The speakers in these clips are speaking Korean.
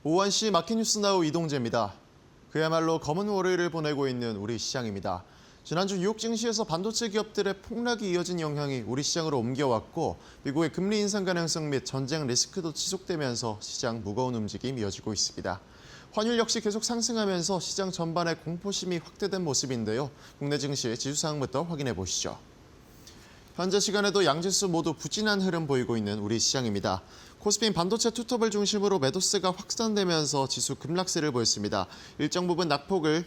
오원 씨 마켓뉴스나우 이동재입니다. 그야말로 검은 월요일을 보내고 있는 우리 시장입니다. 지난주 뉴욕 증시에서 반도체 기업들의 폭락이 이어진 영향이 우리 시장으로 옮겨왔고 미국의 금리 인상 가능성 및 전쟁 리스크도 지속되면서 시장 무거운 움직임이 이어지고 있습니다. 환율 역시 계속 상승하면서 시장 전반의 공포심이 확대된 모습인데요. 국내 증시의 지수 상황부터 확인해 보시죠. 현재 시간에도 양지수 모두 부진한 흐름 보이고 있는 우리 시장입니다. 코스피 반도체 투톱을 중심으로 매도세가 확산되면서 지수 급락세를 보였습니다. 일정 부분 낙폭을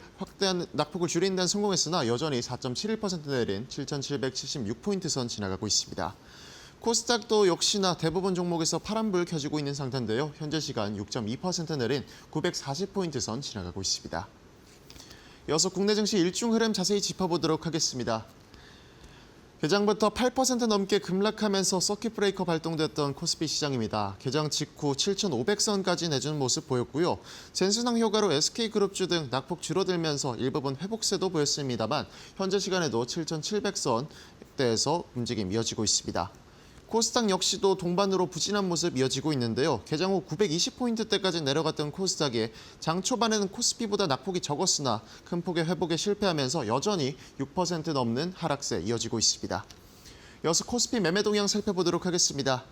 줄이는 데 성공했으나 여전히 4.71% 내린 7,776포인트 선 지나가고 있습니다. 코스닥도 역시나 대부분 종목에서 파란불 켜지고 있는 상태인데요. 현재 시간 6.2% 내린 940포인트 선 지나가고 있습니다. 이어서 국내 증시 일중 흐름 자세히 짚어보도록 하겠습니다. 개장부터 8% 넘게 급락하면서 서킷 브레이커 발동됐던 코스피 시장입니다. 개장 직후 7,500선까지 내준 모습 보였고요. 젠순항 효과로 SK그룹주 등 낙폭 줄어들면서 일부분 회복세도 보였습니다만 현재 시간에도 7,700선대에서 움직임 이어지고 있습니다. 코스닥 역시도 동반으로 부진한 모습 이어지고 있는데요. 개장 후 920포인트대까지 내려갔던 코스닥이 장 초반에는 코스피보다 낙폭이 적었으나 큰 폭의 회복에 실패하면서 여전히 6% 넘는 하락세 이어지고 있습니다. 이어서 코스피 매매 동향 살펴보도록 하겠습니다.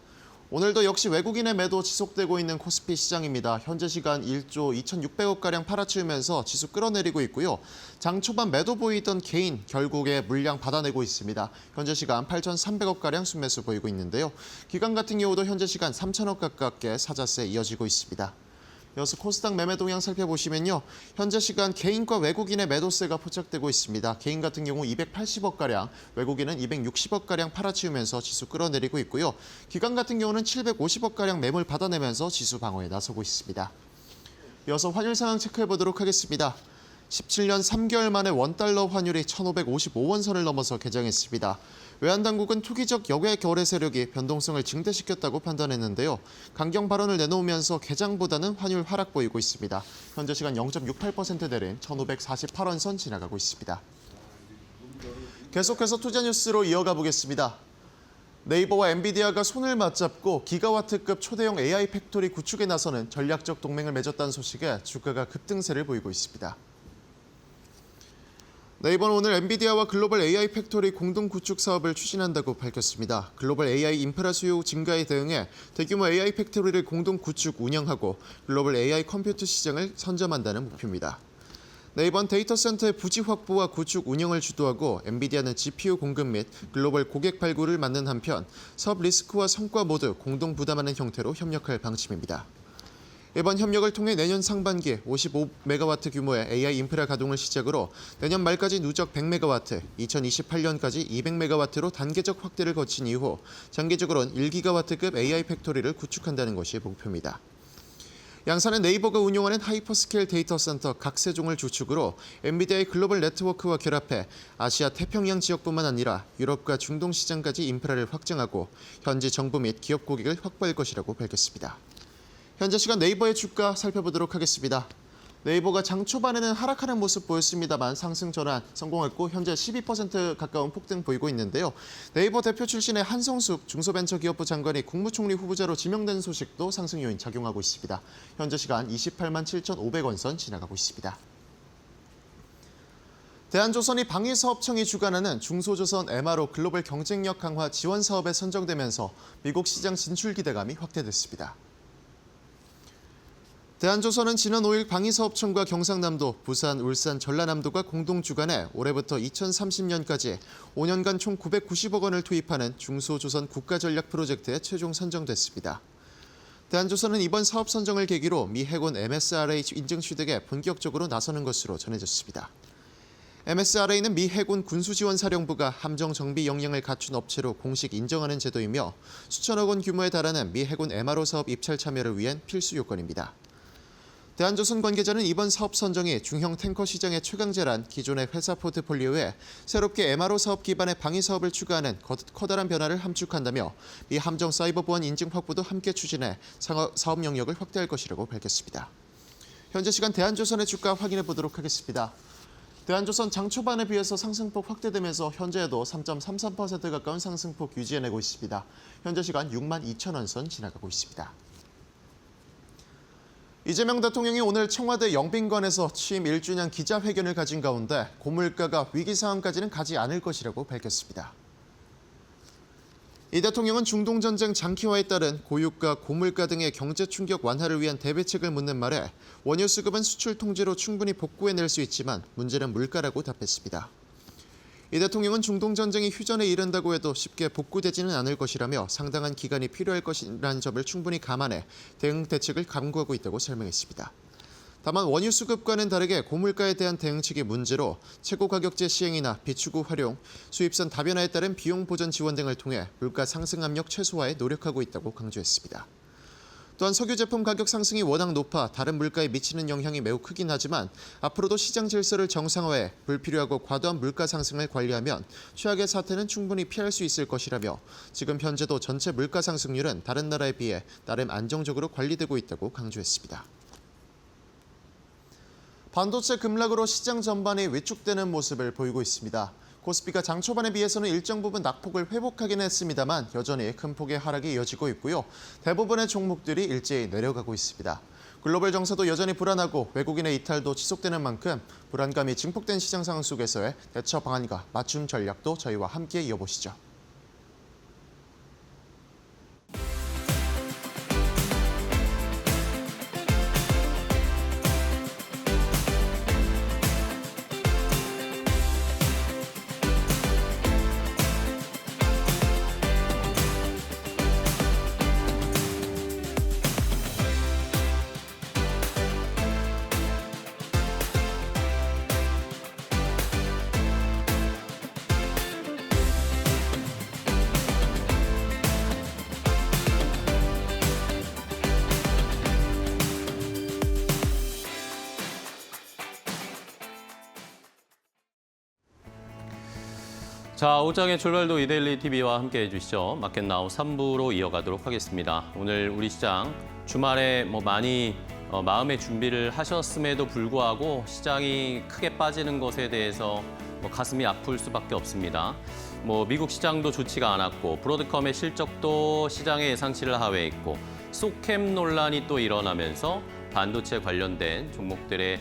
오늘도 역시 외국인의 매도 지속되고 있는 코스피 시장입니다. 현재 시간 1조 2,600억가량 팔아치우면서 지수 끌어내리고 있고요. 장 초반 매도 보이던 개인 결국에 물량 받아내고 있습니다. 현재 시간 8,300억가량 순매수 보이고 있는데요. 기관 같은 경우도 현재 시간 3,000억 가깝게 사자세 이어지고 있습니다. 이어서 코스닥 매매 동향 살펴보시면요. 현재 시간 개인과 외국인의 매도세가 포착되고 있습니다. 개인 같은 경우 280억가량, 외국인은 260억가량 팔아치우면서 지수 끌어내리고 있고요. 기관 같은 경우는 750억가량 매물 받아내면서 지수 방어에 나서고 있습니다. 이어서 환율 상황 체크해보도록 하겠습니다. 17년 3개월 만에 원달러 환율이 1,555원 선을 넘어서 개장했습니다. 외환당국은 투기적 역외 거래 세력이 변동성을 증대시켰다고 판단했는데요. 강경 발언을 내놓으면서 개장보다는 환율 하락 보이고 있습니다. 현재 시간 0.68% 내린 1,548원 선 지나가고 있습니다. 계속해서 투자 뉴스로 이어가 보겠습니다. 네이버와 엔비디아가 손을 맞잡고 기가와트급 초대형 AI 팩토리 구축에 나서는 전략적 동맹을 맺었다는 소식에 주가가 급등세를 보이고 있습니다. 네이버는 오늘 엔비디아와 글로벌 AI 팩토리 공동 구축 사업을 추진한다고 밝혔습니다. 글로벌 AI 인프라 수요 증가에 대응해 대규모 AI 팩토리를 공동 구축 운영하고 글로벌 AI 컴퓨터 시장을 선점한다는 목표입니다. 네이버는 데이터 센터의 부지 확보와 구축 운영을 주도하고 엔비디아는 GPU 공급 및 글로벌 고객 발굴을 맡는 한편 사업 리스크와 성과 모두 공동 부담하는 형태로 협력할 방침입니다. 이번 협력을 통해 내년 상반기 55메가와트 규모의 AI 인프라 가동을 시작으로 내년 말까지 누적 100메가와트, 2028년까지 200메가와트로 단계적 확대를 거친 이후 장기적으로는 1기가와트급 AI 팩토리를 구축한다는 것이 목표입니다. 양사는 네이버가 운영하는 하이퍼스케일 데이터 센터 각세종을 주축으로 엔비디아의 글로벌 네트워크와 결합해 아시아 태평양 지역뿐만 아니라 유럽과 중동 시장까지 인프라를 확장하고 현지 정부 및 기업 고객을 확보할 것이라고 밝혔습니다. 현재 시간 네이버의 주가 살펴보도록 하겠습니다. 네이버가 장 초반에는 하락하는 모습 보였습니다만 상승 전환 성공했고 현재 12% 가까운 폭등 보이고 있는데요. 네이버 대표 출신의 한성숙 중소벤처기업부 장관이 국무총리 후보자로 지명된 소식도 상승 요인 작용하고 있습니다. 현재 시간 28만 7,500원 선 지나가고 있습니다. 대한조선이 방위사업청이 주관하는 중소조선 MRO 글로벌 경쟁력 강화 지원 사업에 선정되면서 미국 시장 진출 기대감이 확대됐습니다. 대한조선은 지난 5일 방위사업청과 경상남도, 부산, 울산, 전라남도가 공동 주관해 올해부터 2030년까지 5년간 총 990억 원을 투입하는 중소조선 국가전략 프로젝트에 최종 선정됐습니다. 대한조선은 이번 사업 선정을 계기로 미 해군 MSRA 인증 취득에 본격적으로 나서는 것으로 전해졌습니다. MSRA는 미 해군 군수지원사령부가 함정 정비 역량을 갖춘 업체로 공식 인정하는 제도이며 수천억 원 규모에 달하는 미 해군 MRO 사업 입찰 참여를 위한 필수 요건입니다. 대한조선 관계자는 이번 사업 선정이 중형 탱커 시장의 최강자란 기존의 회사 포트폴리오에 새롭게 MRO 사업 기반의 방위 사업을 추가하는 커다란 변화를 함축한다며 미 함정 사이버 보안 인증 확보도 함께 추진해 사업 영역을 확대할 것이라고 밝혔습니다. 현재 시간 대한조선의 주가 확인해 보도록 하겠습니다. 대한조선 장 초반에 비해서 상승폭 확대되면서 현재에도 3.33% 가까운 상승폭 유지해내고 있습니다. 현재 시간 62,000원 선 지나가고 있습니다. 이재명 대통령이 오늘 청와대 영빈관에서 취임 1주년 기자회견을 가진 가운데 고물가가 위기 상황까지는 가지 않을 것이라고 밝혔습니다. 이 대통령은 중동전쟁 장기화에 따른 고유가, 고물가 등의 경제 충격 완화를 위한 대비책을 묻는 말에 원유 수급은 수출 통제로 충분히 복구해낼 수 있지만 문제는 물가라고 답했습니다. 이 대통령은 중동전쟁이 휴전에 이른다고 해도 쉽게 복구되지는 않을 것이라며 상당한 기간이 필요할 것이라는 점을 충분히 감안해 대응 대책을 강구하고 있다고 설명했습니다. 다만 원유 수급과는 다르게 고물가에 대한 대응책이 문제로 최고가격제 시행이나 비축우 활용, 수입선 다변화에 따른 비용 보전 지원 등을 통해 물가 상승 압력 최소화에 노력하고 있다고 강조했습니다. 또한 석유 제품 가격 상승이 워낙 높아 다른 물가에 미치는 영향이 매우 크긴 하지만 앞으로도 시장 질서를 정상화해 불필요하고 과도한 물가 상승을 관리하면 최악의 사태는 충분히 피할 수 있을 것이라며 지금 현재도 전체 물가 상승률은 다른 나라에 비해 나름 안정적으로 관리되고 있다고 강조했습니다. 반도체 급락으로 시장 전반이 위축되는 모습을 보이고 있습니다. 코스피가 장 초반에 비해서는 일정 부분 낙폭을 회복하긴 했습니다만 여전히 큰 폭의 하락이 이어지고 있고요. 대부분의 종목들이 일제히 내려가고 있습니다. 글로벌 정세도 여전히 불안하고 외국인의 이탈도 지속되는 만큼 불안감이 증폭된 시장 상황 속에서의 대처 방안과 맞춤 전략도 저희와 함께 이어보시죠. 자, 오장의 출발도 이데일리 TV와 함께 해주시죠. 마켓나우 3부로 이어가도록 하겠습니다. 오늘 우리 시장 주말에 많이 마음의 준비를 하셨음에도 불구하고 시장이 크게 빠지는 것에 대해서 가슴이 아플 수밖에 없습니다. 미국 시장도 좋지가 않았고 브로드컴의 실적도 시장의 예상치를 하회했고 소캠 논란이 또 일어나면서 반도체 관련된 종목들의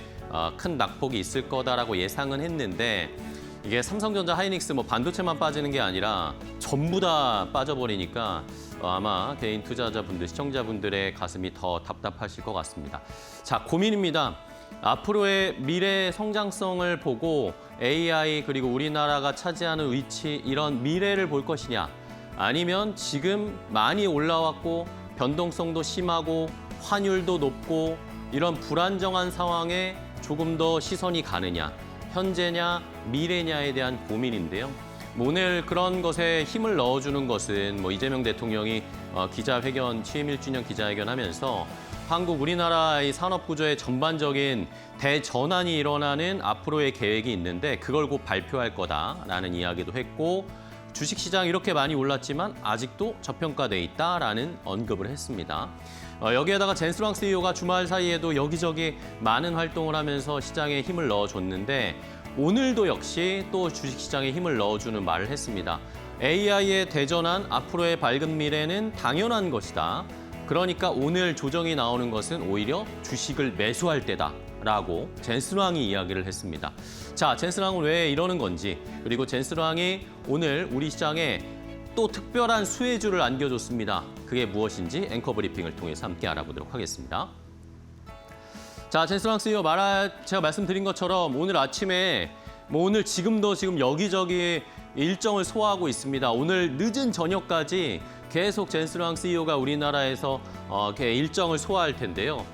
큰 낙폭이 있을 거다라고 예상은 했는데 이게 삼성전자, 하이닉스 반도체만 빠지는 게 아니라 전부 다 빠져버리니까 아마 개인 투자자분들, 시청자분들의 가슴이 더 답답하실 것 같습니다. 자, 고민입니다. 앞으로의 미래 성장성을 보고 AI 그리고 우리나라가 차지하는 위치 이런 미래를 볼 것이냐 아니면 지금 많이 올라왔고 변동성도 심하고 환율도 높고 이런 불안정한 상황에 조금 더 시선이 가느냐 현재냐 미래냐에 대한 고민인데요. 오늘 그런 것에 힘을 넣어주는 것은 이재명 대통령이 기자회견, 취임 1주년 기자회견 하면서 한국, 우리나라의 산업구조의 전반적인 대전환이 일어나는 앞으로의 계획이 있는데 그걸 곧 발표할 거다라는 이야기도 했고 주식시장 이렇게 많이 올랐지만 아직도 저평가돼 있다라는 언급을 했습니다. 여기에다가 젠스랑 CEO가 주말 사이에도 여기저기 많은 활동을 하면서 시장에 힘을 넣어줬는데 오늘도 역시 또 주식시장에 힘을 넣어주는 말을 했습니다. AI의 대전환, 앞으로의 밝은 미래는 당연한 것이다. 그러니까 오늘 조정이 나오는 것은 오히려 주식을 매수할 때다라고 젠스랑이 이야기를 했습니다. 자, 젠스랑은 왜 이러는 건지 그리고 젠스랑이 오늘 우리 시장에 또 특별한 수혜주를 안겨줬습니다. 그게 무엇인지 앵커 브리핑을 통해서 함께 알아보도록 하겠습니다. 자, 젠스랑 CEO 제가 말씀드린 것처럼 오늘 아침에 오늘 지금 여기저기 일정을 소화하고 있습니다. 오늘 늦은 저녁까지 계속 젠스랑 CEO가 우리나라에서 일정을 소화할 텐데요.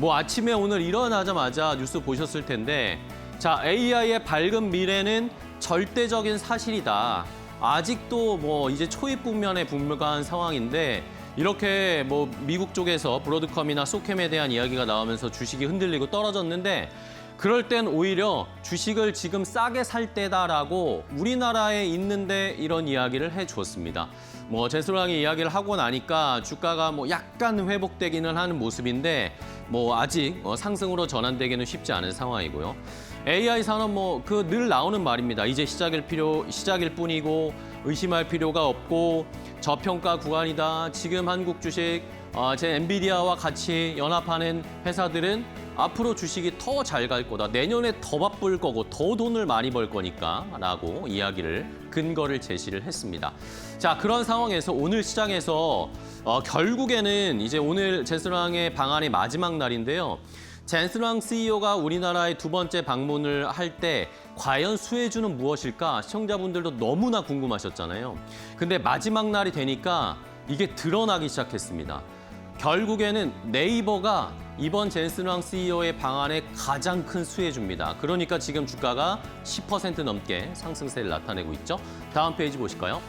아침에 오늘 일어나자마자 뉴스 보셨을 텐데 자, AI의 밝은 미래는 절대적인 사실이다. 아직도 이제 초입 국면에 불과한 상황인데 이렇게 미국 쪽에서 브로드컴이나 소캠에 대한 이야기가 나오면서 주식이 흔들리고 떨어졌는데 그럴 땐 오히려 주식을 지금 싸게 살 때다라고 우리나라에 있는데 이런 이야기를 해주었습니다. 젠스랑이 이야기를 하고 나니까 주가가 약간 회복되기는 하는 모습인데 아직 상승으로 전환되기는 쉽지 않은 상황이고요. AI 산업 늘 나오는 말입니다. 이제 시작일 뿐이고 의심할 필요가 없고 저평가 구간이다. 지금 한국 주식 제 엔비디아와 같이 연합하는 회사들은 앞으로 주식이 더 잘 갈 거다. 내년에 더 바쁠 거고 더 돈을 많이 벌 거니까 라고 근거를 제시를 했습니다. 자, 그런 상황에서 오늘 시장에서 결국에는 이제 오늘 젠슨왕의 방한의 마지막 날인데요. 젠슨왕 CEO가 우리나라에 두 번째 방문을 할 때 과연 수혜주는 무엇일까? 시청자분들도 너무나 궁금하셨잖아요. 근데 마지막 날이 되니까 이게 드러나기 시작했습니다. 결국에는 네이버가 이번 젠슨왕 CEO의 방안에 가장 큰 수혜주입니다. 그러니까 지금 주가가 10% 넘게 상승세를 나타내고 있죠. 다음 페이지 보실까요?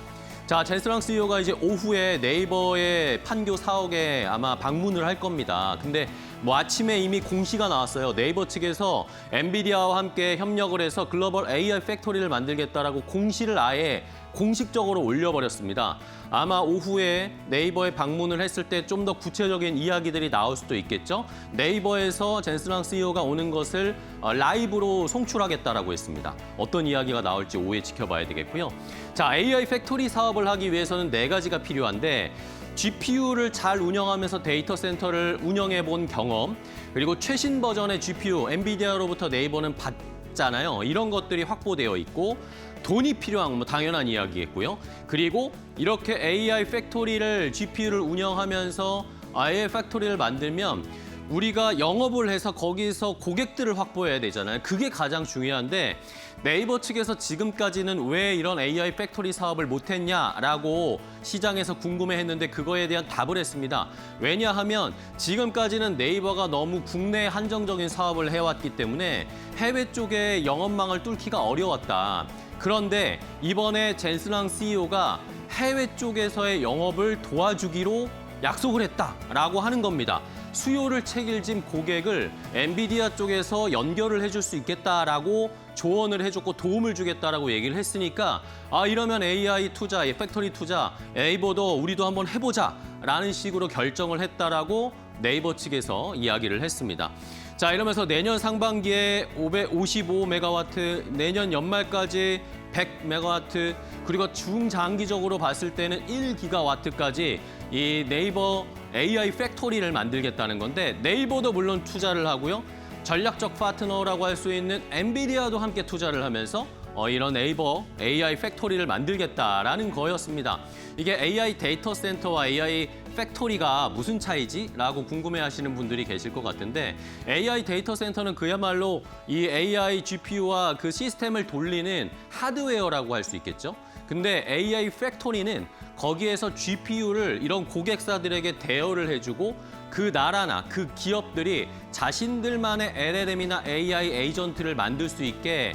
자, 젠슨왕 CEO가 이제 오후에 네이버의 판교 사옥에 아마 방문을 할 겁니다. 근데 뭐 아침에 이미 공시가 나왔어요. 네이버 측에서 엔비디아와 함께 협력을 해서 글로벌 AI 팩토리를 만들겠다라고 공시를 아예 공식적으로 올려버렸습니다. 아마 오후에 네이버에 방문을 했을 때 좀 더 구체적인 이야기들이 나올 수도 있겠죠. 네이버에서 젠슨왕 CEO가 오는 것을 라이브로 송출하겠다라고 했습니다. 어떤 이야기가 나올지 오후에 지켜봐야 되겠고요. 자, AI 팩토리 사업을 하기 위해서는 4가지가 필요한데 GPU를 잘 운영하면서 데이터 센터를 운영해 본 경험, 그리고 최신 버전의 GPU, 엔비디아로부터 네이버는 받잖아요. 이런 것들이 확보되어 있고 돈이 필요한 뭐 당연한 이야기겠고요. 그리고 이렇게 AI 팩토리를 GPU를 운영하면서 AI 팩토리를 만들면 우리가 영업을 해서 거기서 고객들을 확보해야 되잖아요. 그게 가장 중요한데 네이버 측에서 지금까지는 왜 이런 AI 팩토리 사업을 못했냐라고 시장에서 궁금해했는데 그거에 대한 답을 했습니다. 왜냐하면 지금까지는 네이버가 너무 국내 한정적인 사업을 해왔기 때문에 해외 쪽에 영업망을 뚫기가 어려웠다. 그런데 이번에 젠슨왕 CEO가 해외 쪽에서의 영업을 도와주기로 약속을 했다라고 하는 겁니다. 수요를 책임진 고객을 엔비디아 쪽에서 연결을 해줄 수 있겠다라고 조언을 해줬고 도움을 주겠다라고 얘기를 했으니까 이러면 AI 투자, 팩토리 투자, 네이버도 우리도 한번 해보자라는 식으로 결정을 했다라고 네이버 측에서 이야기를 했습니다. 자, 이러면서 내년 상반기에 555메가와트, 내년 연말까지 100메가와트, 그리고 중장기적으로 봤을 때는 1기가와트까지 이 네이버 AI 팩토리를 만들겠다는 건데 네이버도 물론 투자를 하고요. 전략적 파트너라고 할 수 있는 엔비디아도 함께 투자를 하면서 이런 네이버 AI 팩토리를 만들겠다라는 거였습니다. 이게 AI 데이터 센터와 AI 팩토리가 무슨 차이지? 라고 궁금해하시는 분들이 계실 것 같은데 AI 데이터 센터는 그야말로 이 AI GPU와 그 시스템을 돌리는 하드웨어라고 할 수 있겠죠. 근데 AI 팩토리는 거기에서 GPU를 이런 고객사들에게 대여를 해주고 그 나라나 그 기업들이 자신들만의 LLM이나 AI 에이전트를 만들 수 있게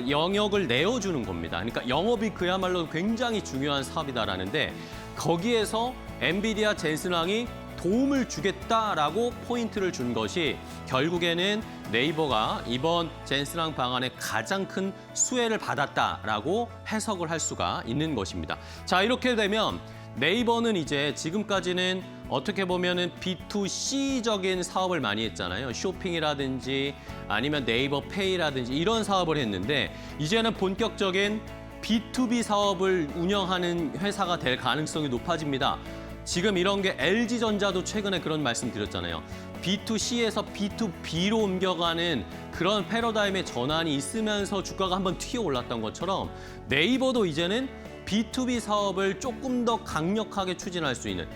영역을 내어주는 겁니다. 그러니까 영업이 그야말로 굉장히 중요한 사업이다라는데 거기에서 엔비디아 젠슨왕이 도움을 주겠다라고 포인트를 준 것이 결국에는 네이버가 이번 젠슨왕 방안에 가장 큰 수혜를 받았다라고 해석을 할 수가 있는 것입니다. 자, 이렇게 되면 네이버는 이제 지금까지는 어떻게 보면은 B2C적인 사업을 많이 했잖아요. 쇼핑이라든지 아니면 네이버 페이라든지 이런 사업을 했는데 이제는 본격적인 B2B 사업을 운영하는 회사가 될 가능성이 높아집니다. 지금 이런 게 LG전자도 최근에 그런 말씀 드렸잖아요. B2C에서 B2B로 옮겨가는 그런 패러다임의 전환이 있으면서 주가가 한번 튀어 올랐던 것처럼 네이버도 이제는 B2B 사업을 조금 더 강력하게 추진할 수 있는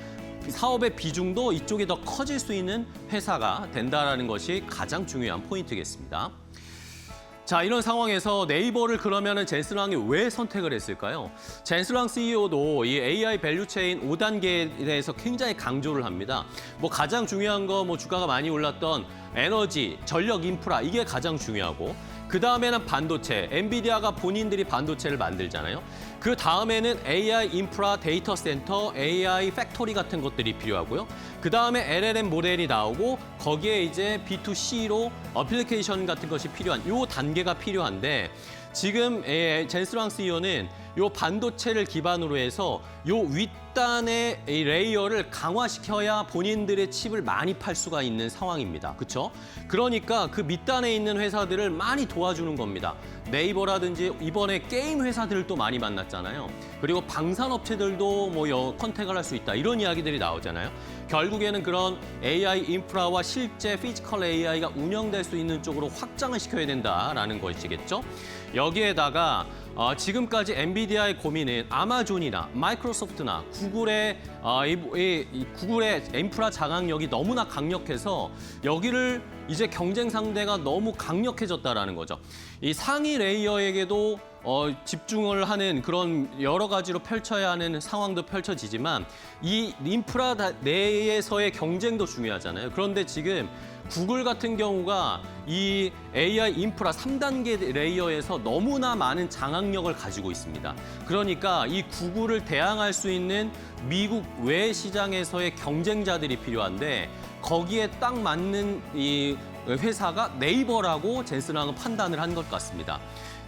사업의 비중도 이쪽이 더 커질 수 있는 회사가 된다는 것이 가장 중요한 포인트겠습니다. 자, 이런 상황에서 네이버를 그러면은 젠슨왕이 왜 선택을 했을까요? 젠슨왕 CEO도 이 AI 밸류체인 5단계에 대해서 굉장히 강조를 합니다. 뭐 가장 중요한 거 뭐 주가가 많이 올랐던 에너지, 전력 인프라 이게 가장 중요하고 그 다음에는 반도체, 엔비디아가 본인들이 반도체를 만들잖아요. 그 다음에는 AI 인프라, 데이터 센터, AI 팩토리 같은 것들이 필요하고요. 그 다음에 LLM 모델이 나오고 거기에 이제 B2C로 어플리케이션 같은 것이 필요한 요 단계가 필요한데 지금 젠스랑 CEO는 요 반도체를 기반으로 해서 요 윗단의 이 레이어를 강화시켜야 본인들의 칩을 많이 팔 수가 있는 상황입니다. 그렇죠? 그러니까 그 밑단에 있는 회사들을 많이 도와주는 겁니다. 네이버라든지 이번에 게임 회사들을 또 많이 만났잖아요. 그리고 방산업체들도 뭐 컨택을 할 수 있다. 이런 이야기들이 나오잖아요. 결국에는 그런 AI 인프라와 실제 피지컬 AI가 운영될 수 있는 쪽으로 확장을 시켜야 된다라는 것이겠죠. 여기에다가 지금까지 엔비디아의 고민은 아마존이나 마이크로소프트나 구글의 구글의 인프라 장악력이 너무나 강력해서 여기를 이제 경쟁 상대가 너무 강력해졌다라는 거죠. 이 상위 레이어에게도 집중을 하는 그런 여러 가지로 펼쳐야 하는 상황도 펼쳐지지만 이 인프라 내에서의 경쟁도 중요하잖아요. 그런데 지금 구글 같은 경우가 이 AI 인프라 3단계 레이어에서 너무나 많은 장악력을 가지고 있습니다. 그러니까 이 구글을 대항할 수 있는 미국 외 시장에서의 경쟁자들이 필요한데 거기에 딱 맞는 이 회사가 네이버라고 젠슨왕은 판단을 한 것 같습니다.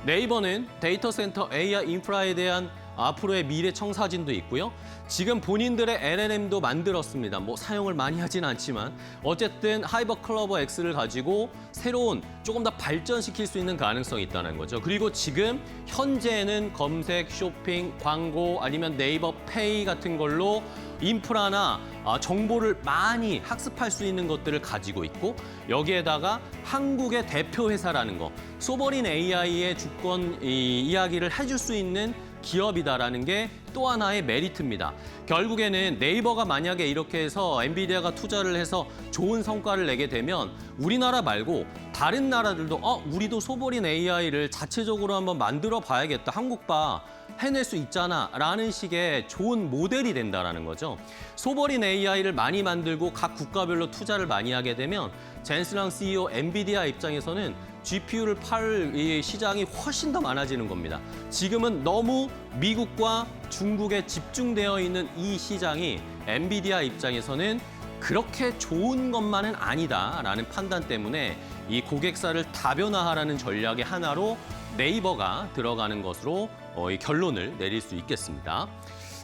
네이버는 데이터 센터 AI 인프라에 대한 앞으로의 미래 청사진도 있고요. 지금 본인들의 LLM도 만들었습니다. 뭐 사용을 많이 하진 않지만 어쨌든 하이버 클로버 X를 가지고 새로운 조금 더 발전시킬 수 있는 가능성이 있다는 거죠. 그리고 지금 현재는 검색, 쇼핑, 광고 아니면 네이버 페이 같은 걸로 인프라나 정보를 많이 학습할 수 있는 것들을 가지고 있고 여기에다가 한국의 대표 회사라는 거, 소버린 AI의 주권 이야기를 해줄 수 있는 기업이다라는 게 또 하나의 메리트입니다. 결국에는 네이버가 만약에 이렇게 해서 엔비디아가 투자를 해서 좋은 성과를 내게 되면 우리나라 말고 다른 나라들도 우리도 소버린 AI를 자체적으로 한번 만들어 봐야겠다. 한국 봐. 해낼 수 있잖아 라는 식의 좋은 모델이 된다는 거죠. 소버린 AI를 많이 만들고 각 국가별로 투자를 많이 하게 되면 젠슨왕 CEO 엔비디아 입장에서는 GPU를 팔 시장이 훨씬 더 많아지는 겁니다. 지금은 너무 미국과 중국에 집중되어 있는 이 시장이 엔비디아 입장에서는 그렇게 좋은 것만은 아니다라는 판단 때문에 이 고객사를 다변화하라는 전략의 하나로 네이버가 들어가는 것으로 이 결론을 내릴 수 있겠습니다.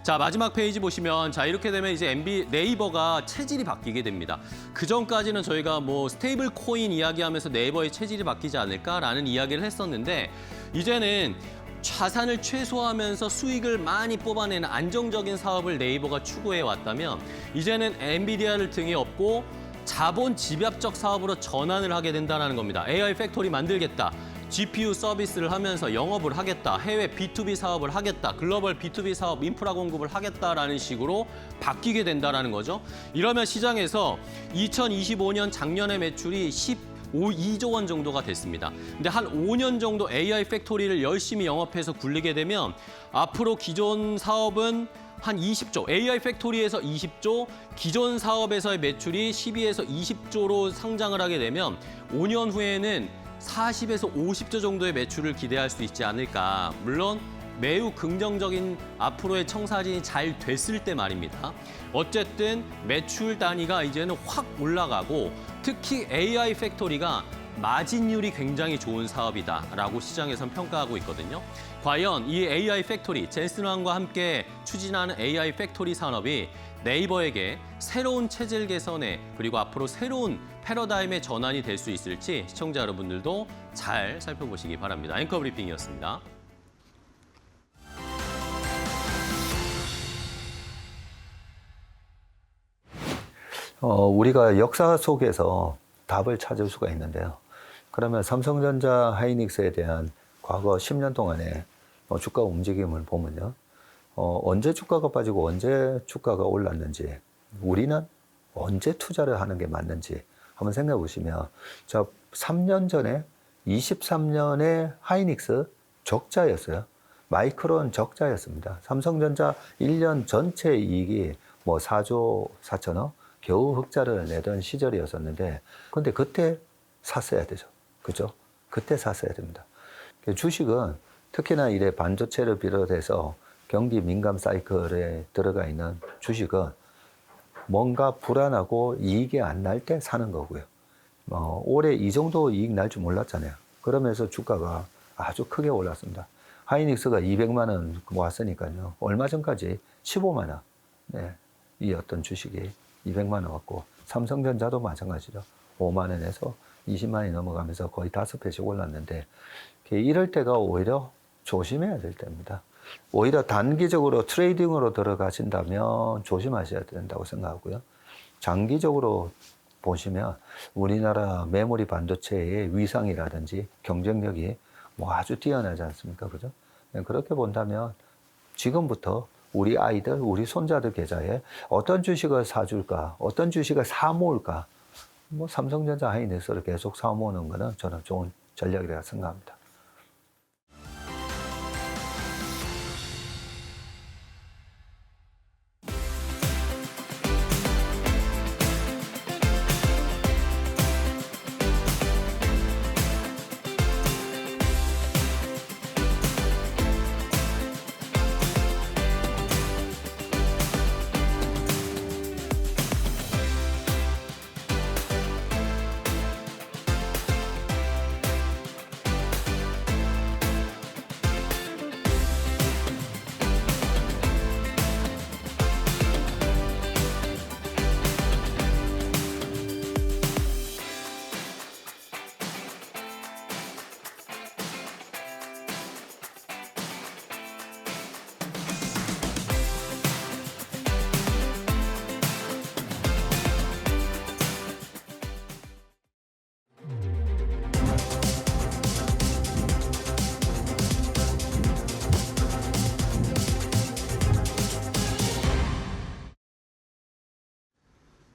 자, 마지막 페이지 보시면 자 이렇게 되면 이제 네이버가 체질이 바뀌게 됩니다. 그 전까지는 저희가 뭐 스테이블 코인 이야기하면서 네이버의 체질이 바뀌지 않을까라는 이야기를 했었는데 이제는 자산을 최소화하면서 수익을 많이 뽑아내는 안정적인 사업을 네이버가 추구해 왔다면 이제는 엔비디아를 등에 업고 자본 집약적 사업으로 전환을 하게 된다는 겁니다. AI 팩토리 만들겠다. GPU 서비스를 하면서 영업을 하겠다. 해외 B2B 사업을 하겠다. 글로벌 B2B 사업 인프라 공급을 하겠다라는 식으로 바뀌게 된다는 거죠. 이러면 시장에서 2025년 작년의 매출이 2조 원 정도가 됐습니다. 근데 한 5년 정도 AI 팩토리를 열심히 영업해서 굴리게 되면 앞으로 기존 사업은 한 20조, AI 팩토리에서 20조, 기존 사업에서의 매출이 12에서 20조로 상장을 하게 되면 5년 후에는 40에서 50조 정도의 매출을 기대할 수 있지 않을까. 물론 매우 긍정적인 앞으로의 청사진이 잘 됐을 때 말입니다. 어쨌든 매출 단위가 이제는 확 올라가고 특히 AI 팩토리가 마진율이 굉장히 좋은 사업이다라고 시장에선 평가하고 있거든요. 과연 이 AI 팩토리, 젠슨왕과 함께 추진하는 AI 팩토리 산업이 네이버에게 새로운 체질 개선에 그리고 앞으로 새로운 패러다임의 전환이 될 수 있을지 시청자 여러분들도 잘 살펴보시기 바랍니다. 앵커 브리핑이었습니다. 우리가 역사 속에서 답을 찾을 수가 있는데요. 그러면 삼성전자 하이닉스에 대한 과거 10년 동안의 주가 움직임을 보면요. 언제 주가가 빠지고 언제 주가가 올랐는지, 우리는 언제 투자를 하는 게 맞는지 한번 생각해 보시면, 자, 3년 전에 23년에 하이닉스 적자였어요. 마이크론 적자였습니다. 삼성전자 1년 전체 이익이 뭐 4조 4천억, 겨우 흑자를 내던 시절이었었는데, 근데 그때 샀어야 되죠. 그죠? 그때 샀어야 됩니다. 주식은 특히나 이래 반도체를 비롯해서 경기 민감 사이클에 들어가 있는 주식은 뭔가 불안하고 이익이 안 날 때 사는 거고요. 올해 이 정도 이익 날 줄 몰랐잖아요. 그러면서 주가가 아주 크게 올랐습니다. 하이닉스가 200만 원 왔으니까요. 얼마 전까지 15만 원. 네, 이 어떤 주식이 200만 원 왔고 삼성전자도 마찬가지죠. 5만 원에서 20만 원이 넘어가면서 거의 5배씩 올랐는데 이럴 때가 오히려 조심해야 될 때입니다. 오히려 단기적으로 트레이딩으로 들어가신다면 조심하셔야 된다고 생각하고요. 장기적으로 보시면 우리나라 메모리 반도체의 위상이라든지 경쟁력이 뭐 아주 뛰어나지 않습니까? 그죠? 그렇게 본다면 지금부터 우리 아이들, 우리 손자들 계좌에 어떤 주식을 사줄까, 어떤 주식을 사모을까, 뭐 삼성전자 하이닉스를 계속 사모으는 거는 저는 좋은 전략이라고 생각합니다.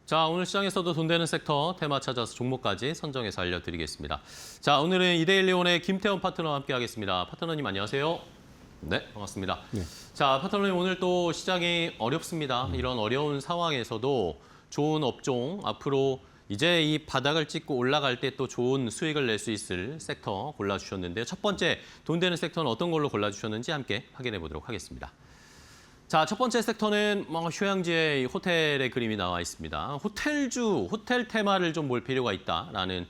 자, 오늘 시장에서도 돈 되는 섹터 테마 찾아서 종목까지 선정해서 알려드리겠습니다. 자, 오늘은 이데일리온의 김태원 파트너와 함께하겠습니다. 파트너님 안녕하세요. 네, 반갑습니다. 네. 자, 파트너님 오늘 또 시장이 어렵습니다. 이런 어려운 상황에서도 좋은 업종, 앞으로 이제 이 바닥을 찍고 올라갈 때 또 좋은 수익을 낼 수 있을 섹터 골라주셨는데요. 첫 번째 돈 되는 섹터는 어떤 걸로 골라주셨는지 함께 확인해 보도록 하겠습니다. 자, 첫 번째 섹터는 휴양지의 호텔의 그림이 나와 있습니다. 호텔주, 호텔 테마를 좀 볼 필요가 있다라는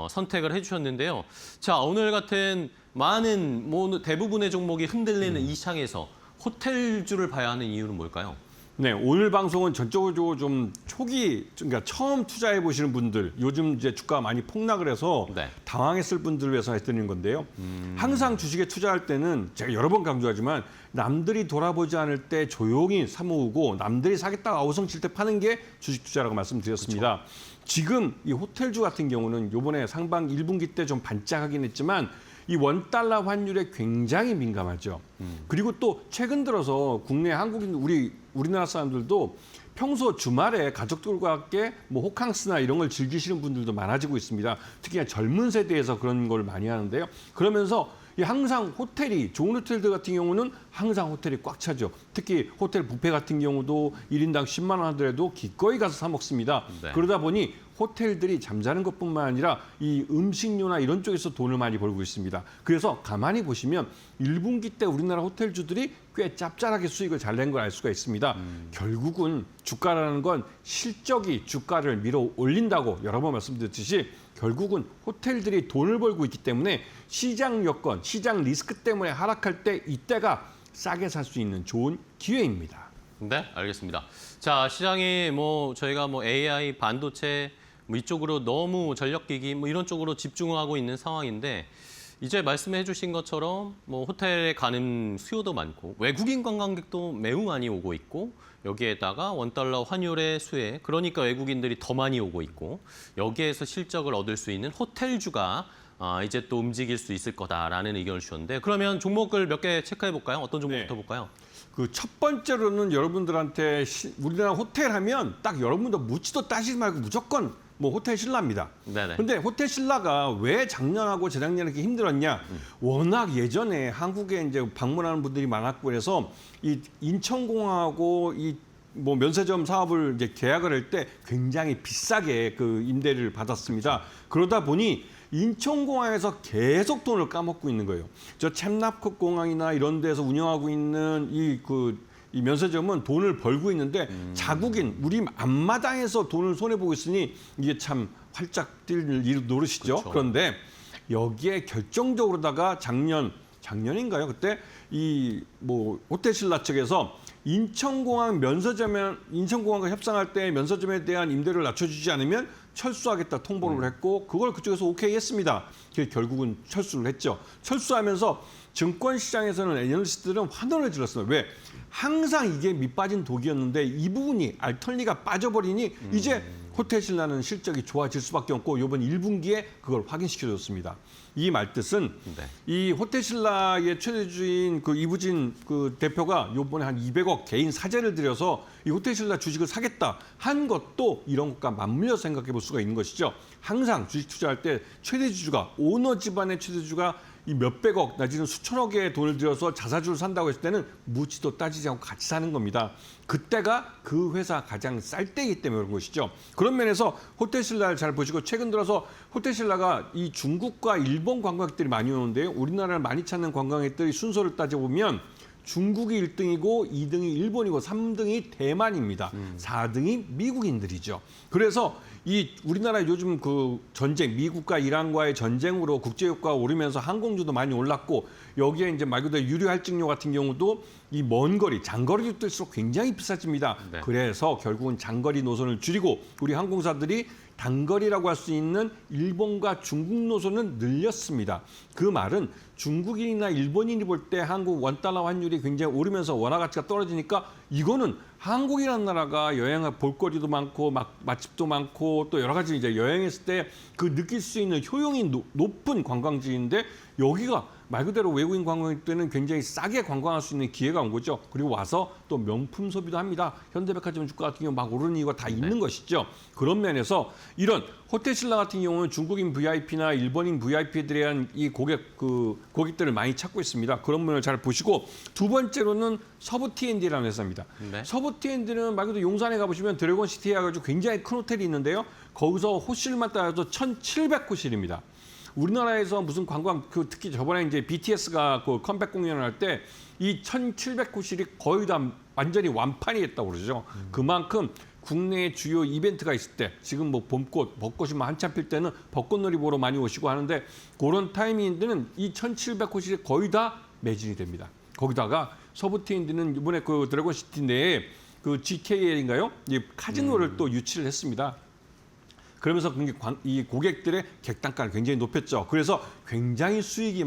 선택을 해주셨는데요. 자, 오늘 같은 많은 대부분의 종목이 흔들리는 이 시장에서 호텔주를 봐야 하는 이유는 뭘까요? 네, 오늘 방송은 전적으로 좀 초기, 그러니까 처음 투자해 보시는 분들, 요즘 이제 주가가 많이 폭락을 해서 네. 당황했을 분들을 위해서 해드리는 건데요. 항상 주식에 투자할 때는 제가 여러 번 강조하지만 남들이 돌아보지 않을 때 조용히 사모으고 남들이 사겠다고 아우성칠 때 파는 게 주식 투자라고 말씀드렸습니다. 그쵸. 지금 이 호텔주 같은 경우는 이번에 상반기 1분기 때 좀 반짝하긴 했지만 이 원달러 환율에 굉장히 민감하죠. 그리고 또 최근 들어서 국내 한국인 우리나라 사람들도 평소 주말에 가족들과 함께 뭐 호캉스나 이런 걸 즐기시는 분들도 많아지고 있습니다. 특히 젊은 세대에서 그런 걸 많이 하는데요. 그러면서 항상 호텔이 좋은 호텔들 같은 경우는 항상 호텔이 꽉 차죠. 특히 호텔 뷔페 같은 경우도 1인당 10만 원 하더라도 기꺼이 가서 사 먹습니다. 네. 그러다 보니 호텔들이 잠자는 것뿐만 아니라 이 음식료나 이런 쪽에서 돈을 많이 벌고 있습니다. 그래서 가만히 보시면 1분기 때 우리나라 호텔주들이 꽤 짭짤하게 수익을 잘 낸 걸 알 수가 있습니다. 결국은 주가라는 건 실적이 주가를 밀어 올린다고 여러 번 말씀드렸듯이 결국은 호텔들이 돈을 벌고 있기 때문에 시장 여건, 시장 리스크 때문에 하락할 때 이때가 싸게 살 수 있는 좋은 기회입니다. 네, 알겠습니다. 자, 시장이 저희가 AI, 반도체 이쪽으로 너무 전력기기 이런 쪽으로 집중하고 있는 상황인데 이제 말씀해 주신 것처럼 호텔에 가는 수요도 많고 외국인 관광객도 매우 많이 오고 있고 여기에다가 원달러 환율의 수혜, 그러니까 외국인들이 더 많이 오고 있고 여기에서 실적을 얻을 수 있는 호텔주가 이제 또 움직일 수 있을 거다라는 의견을 주셨는데 그러면 종목을 몇 개 체크해 볼까요? 어떤 종목부터 볼까요? 그 첫 번째로는 여러분들한테 우리나라 호텔 하면 딱 여러분도 묻지도 따지지 말고 무조건 호텔 신라입니다. 네네. 근데 호텔 신라가 왜 작년하고 재작년에 이렇게 힘들었냐? 워낙 예전에 한국에 이제 방문하는 분들이 많았고 그래서 이 인천공항하고 이 면세점 사업을 이제 계약을 할 때 굉장히 비싸게 그 임대를 받았습니다. 그러다 보니 인천공항에서 계속 돈을 까먹고 있는 거예요. 저 챔납크 공항이나 이런 데서 운영하고 있는 이 면세점은 돈을 벌고 있는데 자국인 우리 앞마당에서 돈을 손해 보고 있으니 이게 참 활짝 뛸 노릇이죠. 그쵸. 그런데 여기에 결정적으로다가 작년인가요? 그때 이 뭐 호텔신라 측에서 인천공항과 협상할 때 면세점에 대한 임대료를 낮춰주지 않으면 철수하겠다 통보를 했고 그걸 그쪽에서 오케이 했습니다. 결국은 철수를 했죠. 철수하면서 증권시장에서는 애널리스트들은 환호를 질렀습니다. 왜? 항상 이게 밑빠진 독이었는데 이 부분이 알턴리가 빠져버리니 이제 호텔신라는 실적이 좋아질 수밖에 없고 이번 1분기에 그걸 확인시켜줬습니다. 이 말뜻은 이 호텔신라의 최대주인 그 이부진 그 대표가 이번에 한 200억 개인 사재를 들여서 이 호텔신라 주식을 사겠다 한 것도 이런 것과 맞물려 생각해 볼 수가 있는 것이죠. 항상 주식 투자할 때 최대주주가 오너 집안의 최대주주가 이 몇백억 내지는 수천억의 돈을 들여서 자사주를 산다고 했을 때는 묻지도 따지지 않고 같이 사는 겁니다. 그때가 그 회사 가장 쌀 때이기 때문에 그런 것이죠. 그런 면에서 호텔신라를 잘 보시고 최근 들어서 호텔신라가 이 중국과 일본 관광객들이 많이 오는데요. 우리나라를 많이 찾는 관광객들이 순서를 따져보면 중국이 1등이고 2등이 일본이고 3등이 대만입니다. 4등이 미국인들이죠. 그래서 이 우리나라 요즘 그 전쟁, 미국과 이란과의 전쟁으로 국제유가가 오르면서 항공주도 많이 올랐고 여기에 이제 말 그대로 유류 할증료 같은 경우도 이 먼 거리, 장거리로 뜰수록 굉장히 비싸집니다. 네. 그래서 결국은 장거리 노선을 줄이고 우리 항공사들이 단거리라고 할 수 있는 일본과 중국 노선을 늘렸습니다. 그 말은 중국인이나 일본인이 볼 때 한국 원달러 환율이 굉장히 오르면서 원화 가치가 떨어지니까 이거는 한국이라는 나라가 여행할 볼거리도 많고 맛집도 많고 또 여러 가지 이제 여행했을 때 그 느낄 수 있는 효용이 높은 관광지인데 여기가 말 그대로 외국인 관광객들은 굉장히 싸게 관광할 수 있는 기회가 온 거죠. 그리고 와서 또 명품 소비도 합니다. 현대백화점 주가 같은 경우 막 오르는 이유가 다 있는 것이죠. 그런 면에서 이런 호텔신라 같은 경우는 중국인 VIP나 일본인 VIP에 대한 이 고객들을 많이 찾고 있습니다. 그런 면을 잘 보시고 두 번째로는 서부 T&D라는 회사입니다. 네. 서부 T&D는 말 그대로 용산에 가보시면 드래곤시티에 가지고 굉장히 큰 호텔이 있는데요. 거기서 호실만 따져도 1,700호실입니다. 우리나라에서 무슨 관광 특히 저번에 이제 BTS가 그 컴백 공연을 할 때 이 1,700호실이 거의 다 완전히 완판이 했다고 그러죠. 그만큼 국내에 주요 이벤트가 있을 때 지금 뭐 봄꽃, 벚꽃이 뭐 한참 필 때는 벚꽃놀이 보러 많이 오시고 하는데 그런 타이밍인데는 이 1,700호실이 거의 다 매진이 됩니다. 거기다가 서부TND는 이번에 그 드래곤시티 내에 그 GKL인가요? 이 카지노를 또 유치를 했습니다. 그러면서 이 고객들의 객단가를 굉장히 높였죠. 그래서 굉장히 수익이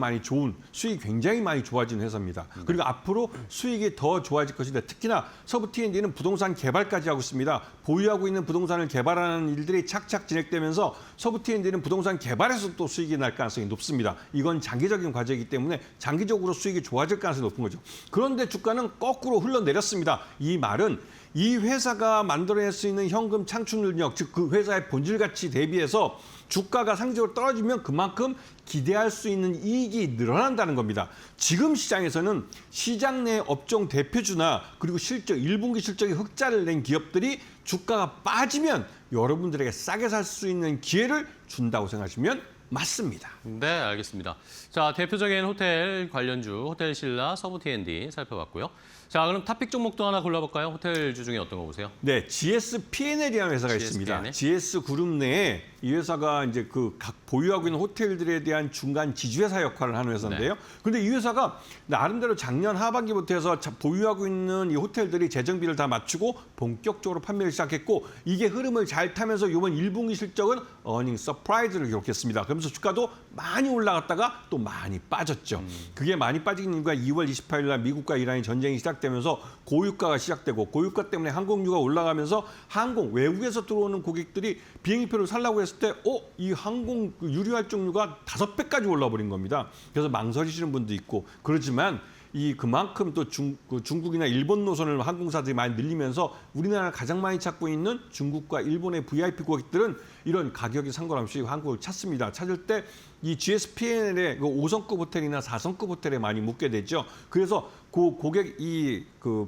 굉장히 많이 좋아진 회사입니다. 그리고 앞으로 수익이 더 좋아질 것인데 특히나 서부 T&D는 부동산 개발까지 하고 있습니다. 보유하고 있는 부동산을 개발하는 일들이 착착 진행되면서 서부 T&D는 부동산 개발에서 또 수익이 날 가능성이 높습니다. 이건 장기적인 과제이기 때문에 장기적으로 수익이 좋아질 가능성이 높은 거죠. 그런데 주가는 거꾸로 흘러내렸습니다. 이 말은 이 회사가 만들어낼 수 있는 현금 창출 능력, 즉 그 회사의 본질 가치 대비해서 주가가 상대적으로 떨어지면 그만큼 기대할 수 있는 이익이 늘어난다는 겁니다. 지금 시장에서는 시장 내 업종 대표주나 그리고 1분기 실적이 흑자를 낸 기업들이 주가가 빠지면 여러분들에게 싸게 살 수 있는 기회를 준다고 생각하시면 맞습니다. 네, 알겠습니다. 자, 대표적인 호텔 관련주, 호텔신라, 서부 T&D 살펴봤고요. 자, 그럼 탑픽 종목도 하나 골라볼까요? 호텔주 중에 어떤 거 보세요? 네, GSPNL이라는 회사가 있습니다. GS그룹 내에 이 회사가 이제 그 각 보유하고 있는 호텔들에 대한 중간 지주회사 역할을 하는 회사인데요. 그런데 이 회사가 나름대로 작년 하반기부터 해서 보유하고 있는 이 호텔들이 재정비를 다 맞추고 본격적으로 판매를 시작했고 이게 흐름을 잘 타면서 이번 1분기 실적은 어닝 서프라이즈를 기록했습니다. 그러면서 주가도 많이 올라갔다가 또 많이 빠졌죠. 그게 많이 빠진 이유가 2월 28일 날 미국과 이란의 전쟁이 시작되면서 고유가가 시작되고 고유가 때문에 항공유가 올라가면서 외국에서 들어오는 고객들이 비행기표를 살라고 했을 때 이 항공 유류 할증료가 5배까지 올라버린 겁니다. 그래서 망설이시는 분도 있고 그렇지만 그만큼 또 중국이나 일본 노선을 항공사들이 많이 늘리면서 우리나라를 가장 많이 찾고 있는 중국과 일본의 VIP 고객들은 이런 가격이 상관없이 한국을 찾습니다. 찾을 때 이 GSPNL의 5성급 호텔이나 4성급 호텔에 많이 묵게 되죠. 그래서 그 고객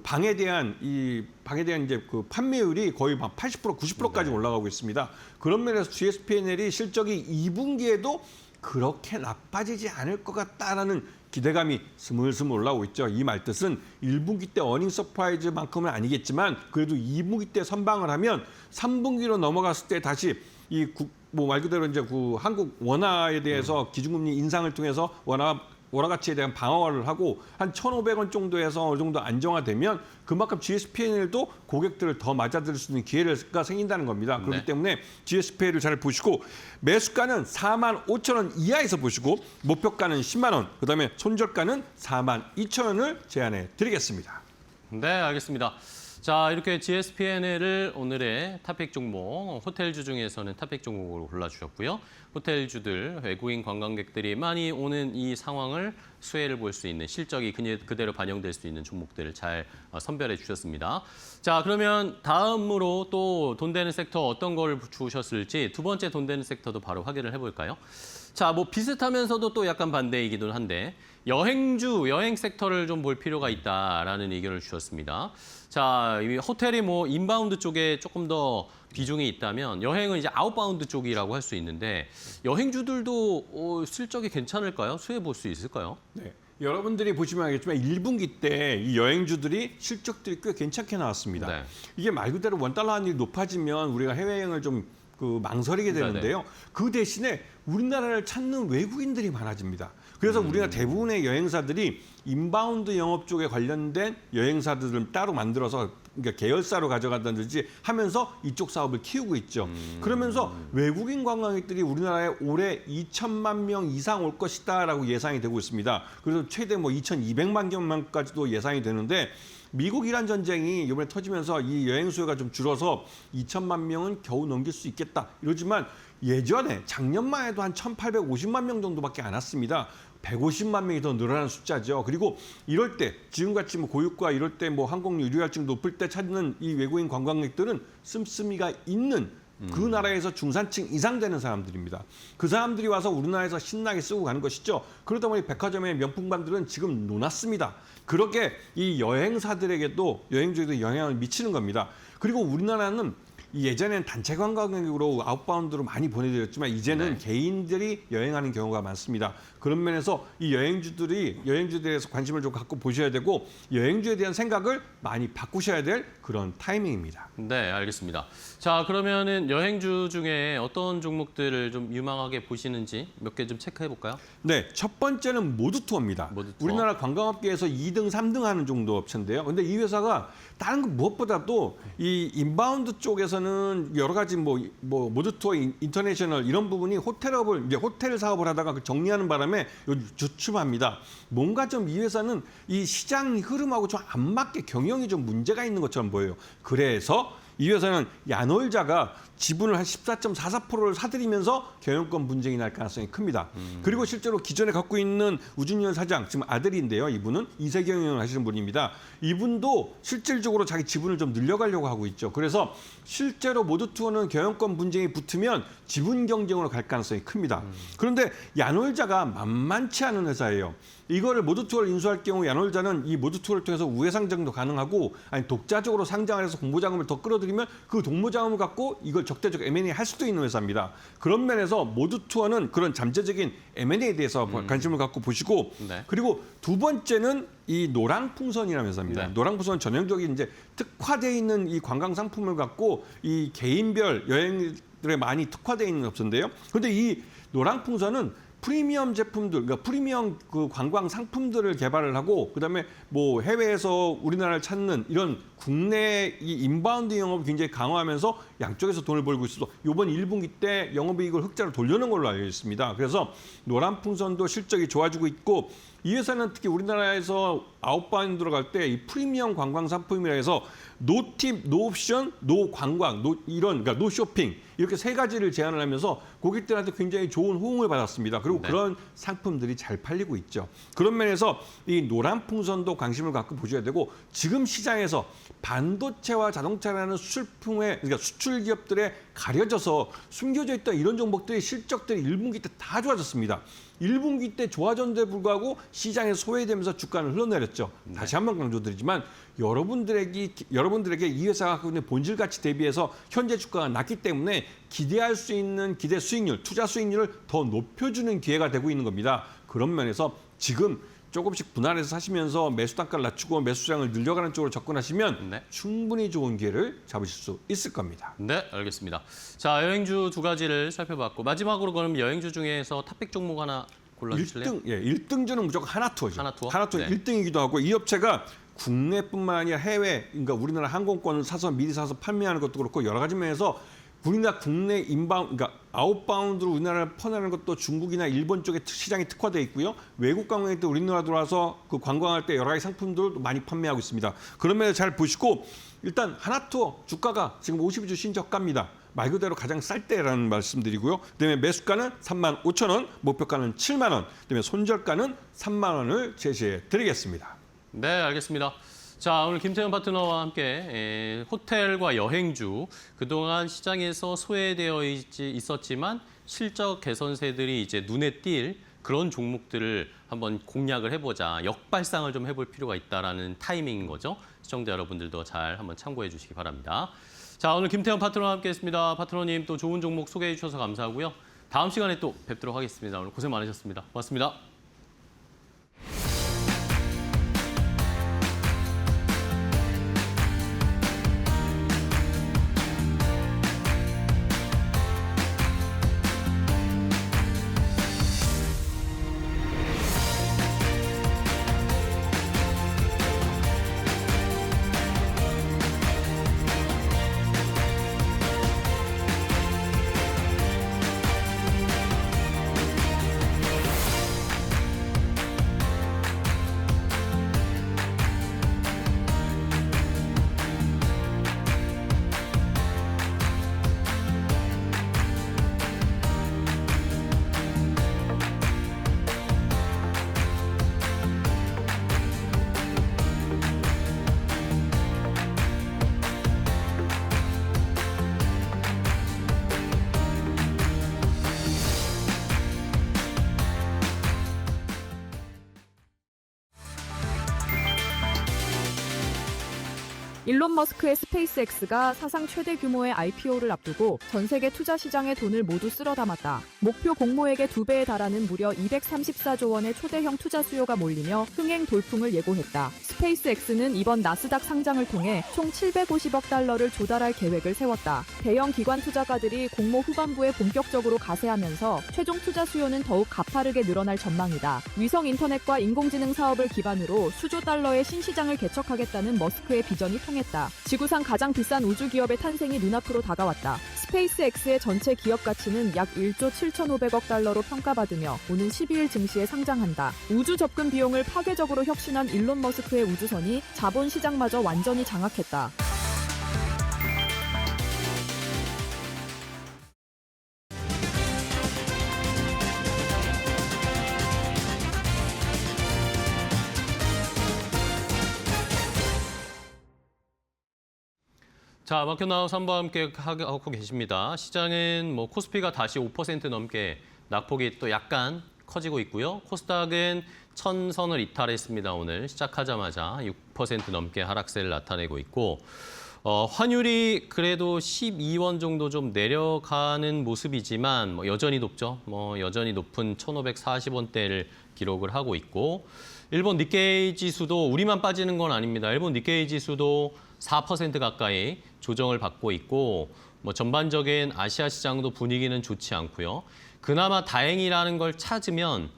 방에 대한 이제 그 판매율이 거의 막 80%, 90%까지 올라가고 있습니다. 그런 면에서 GSPNL이 실적이 2분기에도 그렇게 나빠지지 않을 것 같다라는 기대감이 스물스물 올라오고 있죠. 이 말뜻은 1분기 때 어닝 서프라이즈만큼은 아니겠지만 그래도 2분기 때 선방을 하면 3분기로 넘어갔을 때 다시 뭐 말 그대로 이제 그 한국 원화에 대해서 기준금리 인상을 통해서 원화 가치에 대한 방어를 하고 한 1,500원 정도에서 어느 정도 안정화되면 그만큼 GSPNL도 고객들을 더 맞아들일 수 있는 기회가 생긴다는 겁니다. 그렇기 네. 때문에 GSPNL을 잘 보시고 매수가는 45,000원 이하에서 보시고 목표가는 10만 원, 그다음에 손절가는 42,000원을 제안해 드리겠습니다. 네, 알겠습니다. 자, 이렇게 GSPNL을 오늘의 탑픽 종목, 호텔주 중에서는 탑픽 종목으로 골라주셨고요. 호텔주들, 외국인 관광객들이 많이 오는 이 상황을 수혜를 볼 수 있는 실적이 그대로 반영될 수 있는 종목들을 잘 선별해 주셨습니다. 자, 그러면 다음으로 또 돈 되는 섹터 어떤 걸 주셨을지 두 번째 돈 되는 섹터도 바로 확인을 해볼까요? 자, 뭐 비슷하면서도 또 약간 반대이기도 한데 여행 섹터를 좀 볼 필요가 있다라는 의견을 주셨습니다. 자, 이 호텔이 뭐 인바운드 쪽에 조금 더 비중이 있다면 여행은 이제 아웃바운드 쪽이라고 할 수 있는데 여행주들도 실적이 괜찮을까요? 수혜 볼 수 있을까요? 네. 여러분들이 보시면 알겠지만 1분기 때 이 여행주들이 실적들이 꽤 괜찮게 나왔습니다. 네. 이게 말 그대로 원달러 환율이 높아지면 우리가 해외여행을 좀 망설이게 되는데요. 그 대신에 우리나라를 찾는 외국인들이 많아집니다. 그래서 우리가 대부분의 여행사들이 인바운드 영업 쪽에 관련된 여행사들을 따로 만들어서 그러니까 계열사로 가져간다든지 하면서 이쪽 사업을 키우고 있죠. 그러면서 외국인 관광객들이 우리나라에 올해 2천만 명 이상 올 것이다라고 예상이 되고 있습니다. 그래서 최대 뭐 2,200만 명까지도 예상이 되는데 미국 이란 전쟁이 이번에 터지면서 이 여행 수요가 좀 줄어서 2천만 명은 겨우 넘길 수 있겠다 이러지만 예전에 작년만 해도 한 1,850만 명 정도밖에 안 왔습니다. 150만 명이 더 늘어난 숫자죠. 그리고 이럴 때 지금같이 뭐 고유가 이럴 때 뭐 항공 유료할증 높을 때 찾는 이 외국인 관광객들은 씀씀이가 있는 그 나라에서 중산층 이상 되는 사람들입니다. 그 사람들이 와서 우리나라에서 신나게 쓰고 가는 것이죠. 그러다 보니 백화점의 명품관들은 지금 놀았습니다. 그렇게 이 여행사들에게도 여행주에도 영향을 미치는 겁니다. 그리고 우리나라는 예전에는 단체 관광객으로 아웃바운드로 많이 보내드렸지만 이제는 개인들이 여행하는 경우가 많습니다. 그런 면에서 이 여행주들에 대해서 관심을 좀 갖고 보셔야 되고 여행주에 대한 생각을 많이 바꾸셔야 될 그런 타이밍입니다. 네, 알겠습니다. 자, 그러면은 여행주 중에 어떤 종목들을 좀 유망하게 보시는지 몇 개 좀 체크해 볼까요? 네, 첫 번째는 모두투어입니다. 모두투어. 우리나라 관광업계에서 2등, 3등 하는 정도 업체인데요. 근데 이 회사가 다른 것 무엇보다도 이 인바운드 쪽에서는 여러 가지 뭐 모두투어 인터내셔널 이런 부분이 호텔 사업을 하다가 그 정리하는 바람에 요즘 주춤합니다. 뭔가 좀 이 회사는 이 시장 흐름하고 좀 안 맞게 경영이 좀 문제가 있는 것처럼 보여요. 그래서 이 회사는 야놀자가 지분을 한 14.44%를 사들이면서 경영권 분쟁이 날 가능성이 큽니다. 그리고 실제로 기존에 갖고 있는 우준현 사장, 지금 아들인데요. 이분은 이세 경영을 하시는 분입니다. 이분도 실질적으로 자기 지분을 좀 늘려가려고 하고 있죠. 그래서 실제로 모두투어는 경영권 분쟁이 붙으면 지분 경쟁으로 갈 가능성이 큽니다. 그런데 야놀자가 만만치 않은 회사예요. 이거를 모두투어를 인수할 경우 야놀자는 이 모두투어를 통해서 우회 상장도 가능하고 아니 독자적으로 상장을 해서 공모자금을 더 끌어들이면 그 공모자금을 갖고 이걸 적대적 M&A 할 수도 있는 회사입니다. 그런 면에서 모두투어는 그런 잠재적인 M&A에 대해서 관심을 갖고 보시고 네. 그리고 두 번째는 이 노랑풍선이라는 회사입니다. 네. 노랑풍선은 전형적인 이제 특화되어 있는 이 관광 상품을 갖고 이 개인별 여행들에 많이 특화되어 있는 업체인데요. 그런데 이 노랑풍선은 프리미엄 제품들, 그러니까 프리미엄 그 관광 상품들을 개발을 하고 그다음에 뭐 해외에서 우리나라를 찾는 이런 국내 이 인바운드 영업을 굉장히 강화하면서 양쪽에서 돈을 벌고 있어서 이번 1분기 때 영업이익을 흑자로 돌려놓은 걸로 알려 있습니다. 그래서 노란풍선도 실적이 좋아지고 있고 이 회사는 특히 우리나라에서 아웃바운드로 갈 때 이 프리미엄 관광 상품이라 해서 노 팁, 노 옵션, 노 관광, 그러니까 노 쇼핑 이렇게 세 가지를 제안을 하면서 고객들한테 굉장히 좋은 호응을 받았습니다. 그리고 그런 상품들이 잘 팔리고 있죠. 그런 면에서 이 노란풍선도 관심을 갖고 보셔야 되고 지금 시장에서 반도체와 자동차라는 그러니까 수출 기업들에 가려져서 숨겨져 있던 이런 종목들의 실적들이 1분기 때 다 좋아졌습니다. 1분기 때 좋아졌는데 불구하고 시장에 소외되면서 주가는 흘러내렸죠. 다시 한번 강조드리지만 여러분들에게 이 회사가 갖고 있는 본질 가치 대비해서 현재 주가가 낮기 때문에 기대할 수 있는 기대 수익률, 투자 수익률을 더 높여주는 기회가 되고 있는 겁니다. 그런 면에서 지금 조금씩 분할해서 사시면서 매수 단가를 낮추고 매수 수량을 늘려가는 쪽으로 접근하시면 네. 충분히 좋은 기회를 잡으실 수 있을 겁니다. 네, 알겠습니다. 자, 여행주 두 가지를 살펴봤고 마지막으로 그럼 여행주 중에서 탑픽 종목 하나 골라주실래요? 1등주는 무조건 하나투어죠. 하나투어? 하나투어 네. 1등이기도 하고 이 업체가 국내뿐만 아니라 해외, 그러니까 우리나라 항공권을 사서 미리 사서 판매하는 것도 그렇고 여러 가지 면에서 우리나라 국내 인바운드, 그러니까 아웃바운드로 우리나라를 퍼내는 것도 중국이나 일본 쪽에 시장이 특화되어 있고요. 외국 관광객들 우리나라 들어와서 그 관광할 때 여러 가지 상품들을 많이 판매하고 있습니다. 그런 면에서 잘 보시고 일단 하나투어 주가가 지금 52주 신저가입니다. 말 그대로 가장 쌀 때라는 말씀드리고요. 그다음에 매수가는 35,000원, 목표가는 7만 원, 그다음에 손절가는 3만 원을 제시해 드리겠습니다. 네, 알겠습니다. 자, 오늘 김태현 파트너와 함께 호텔과 여행주, 그동안 시장에서 소외되어 있었지만 실적 개선세들이 이제 눈에 띌 그런 종목들을 한번 공략을 해보자, 역발상을 좀 해볼 필요가 있다라는 타이밍인 거죠. 시청자 여러분들도 잘 한번 참고해 주시기 바랍니다. 자, 오늘 김태현 파트너와 함께했습니다. 파트너님 또 좋은 종목 소개해 주셔서 감사하고요. 다음 시간에 또 뵙도록 하겠습니다. 오늘 고생 많으셨습니다. 고맙습니다. 일론 머스크의 스페이스X가 사상 최대 규모의 IPO를 앞두고 전 세계 투자 시장의 돈을 모두 쓸어 담았다. 목표 공모액의 2배에 달하는 무려 234조 원의 초대형 투자 수요가 몰리며 흥행 돌풍을 예고했다. 스페이스X는 이번 나스닥 상장을 통해 총 750억 달러를 조달할 계획을 세웠다. 대형 기관 투자가들이 공모 후반부에 본격적으로 가세하면서 최종 투자 수요는 더욱 가파르게 늘어날 전망이다. 위성 인터넷과 인공지능 사업을 기반으로 수조 달러의 신시장을 개척하겠다는 머스크의 비전이 통했다. 지구상 가장 비싼 우주 기업의 탄생이 눈앞으로 다가왔다. 스페이스X의 전체 기업 가치는 약 1조 7,500억 달러로 평가받으며 오는 12일 증시에 상장한다. 우주 접근 비용을 파괴적으로 혁신한 일론 머스크의 우주선이 자본 시장마저 완전히 장악했다. 자, 마켓나우 3부와 함께 하고 계십니다. 시장은 뭐 코스피가 다시 5% 넘게 낙폭이 또 약간 커지고 있고요. 코스닥은 1000선을 이탈했습니다. 오늘 시작하자마자 6% 넘게 하락세를 나타내고 있고 환율이 그래도 12원 정도 좀 내려가는 모습이지만 여전히 높죠. 여전히 높은 1,540원대를 기록을 하고 있고 일본 니케이 지수도 우리만 빠지는 건 아닙니다. 일본 니케이 지수도 4% 가까이 조정을 받고 있고 전반적인 아시아 시장도 분위기는 좋지 않고요. 그나마 다행이라는 걸 찾으면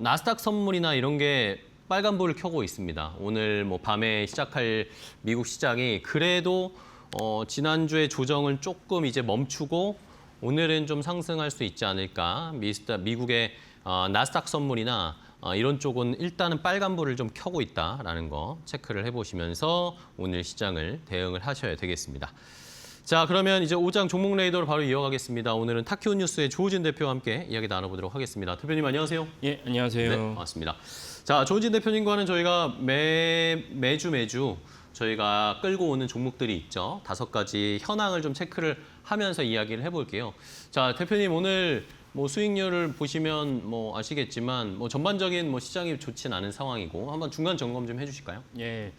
나스닥 선물이나 이런 게 빨간불을 켜고 있습니다. 오늘 밤에 시작할 미국 시장이 그래도 지난주에 조정을 조금 이제 멈추고 오늘은 좀 상승할 수 있지 않을까. 미국의 나스닥 선물이나 이런 쪽은 일단은 빨간불을 좀 켜고 있다라는 거 체크를 해보시면서 오늘 시장을 대응을 하셔야 되겠습니다. 자, 그러면 이제 5장 종목 레이더로 바로 이어가겠습니다. 오늘은 타키오뉴스의 조우진 대표와 함께 이야기 나눠보도록 하겠습니다. 대표님 안녕하세요. 예, 안녕하세요. 네, 반갑습니다. 자, 조우진 대표님과는 저희가 매주 저희가 끌고 오는 종목들이 있죠. 5가지 현황을 좀 체크를 하면서 이야기를 해볼게요. 자, 대표님 오늘 수익률을 보시면 아시겠지만 전반적인 시장이 좋진 않은 상황이고 한번 중간 점검 좀 해주실까요? 예.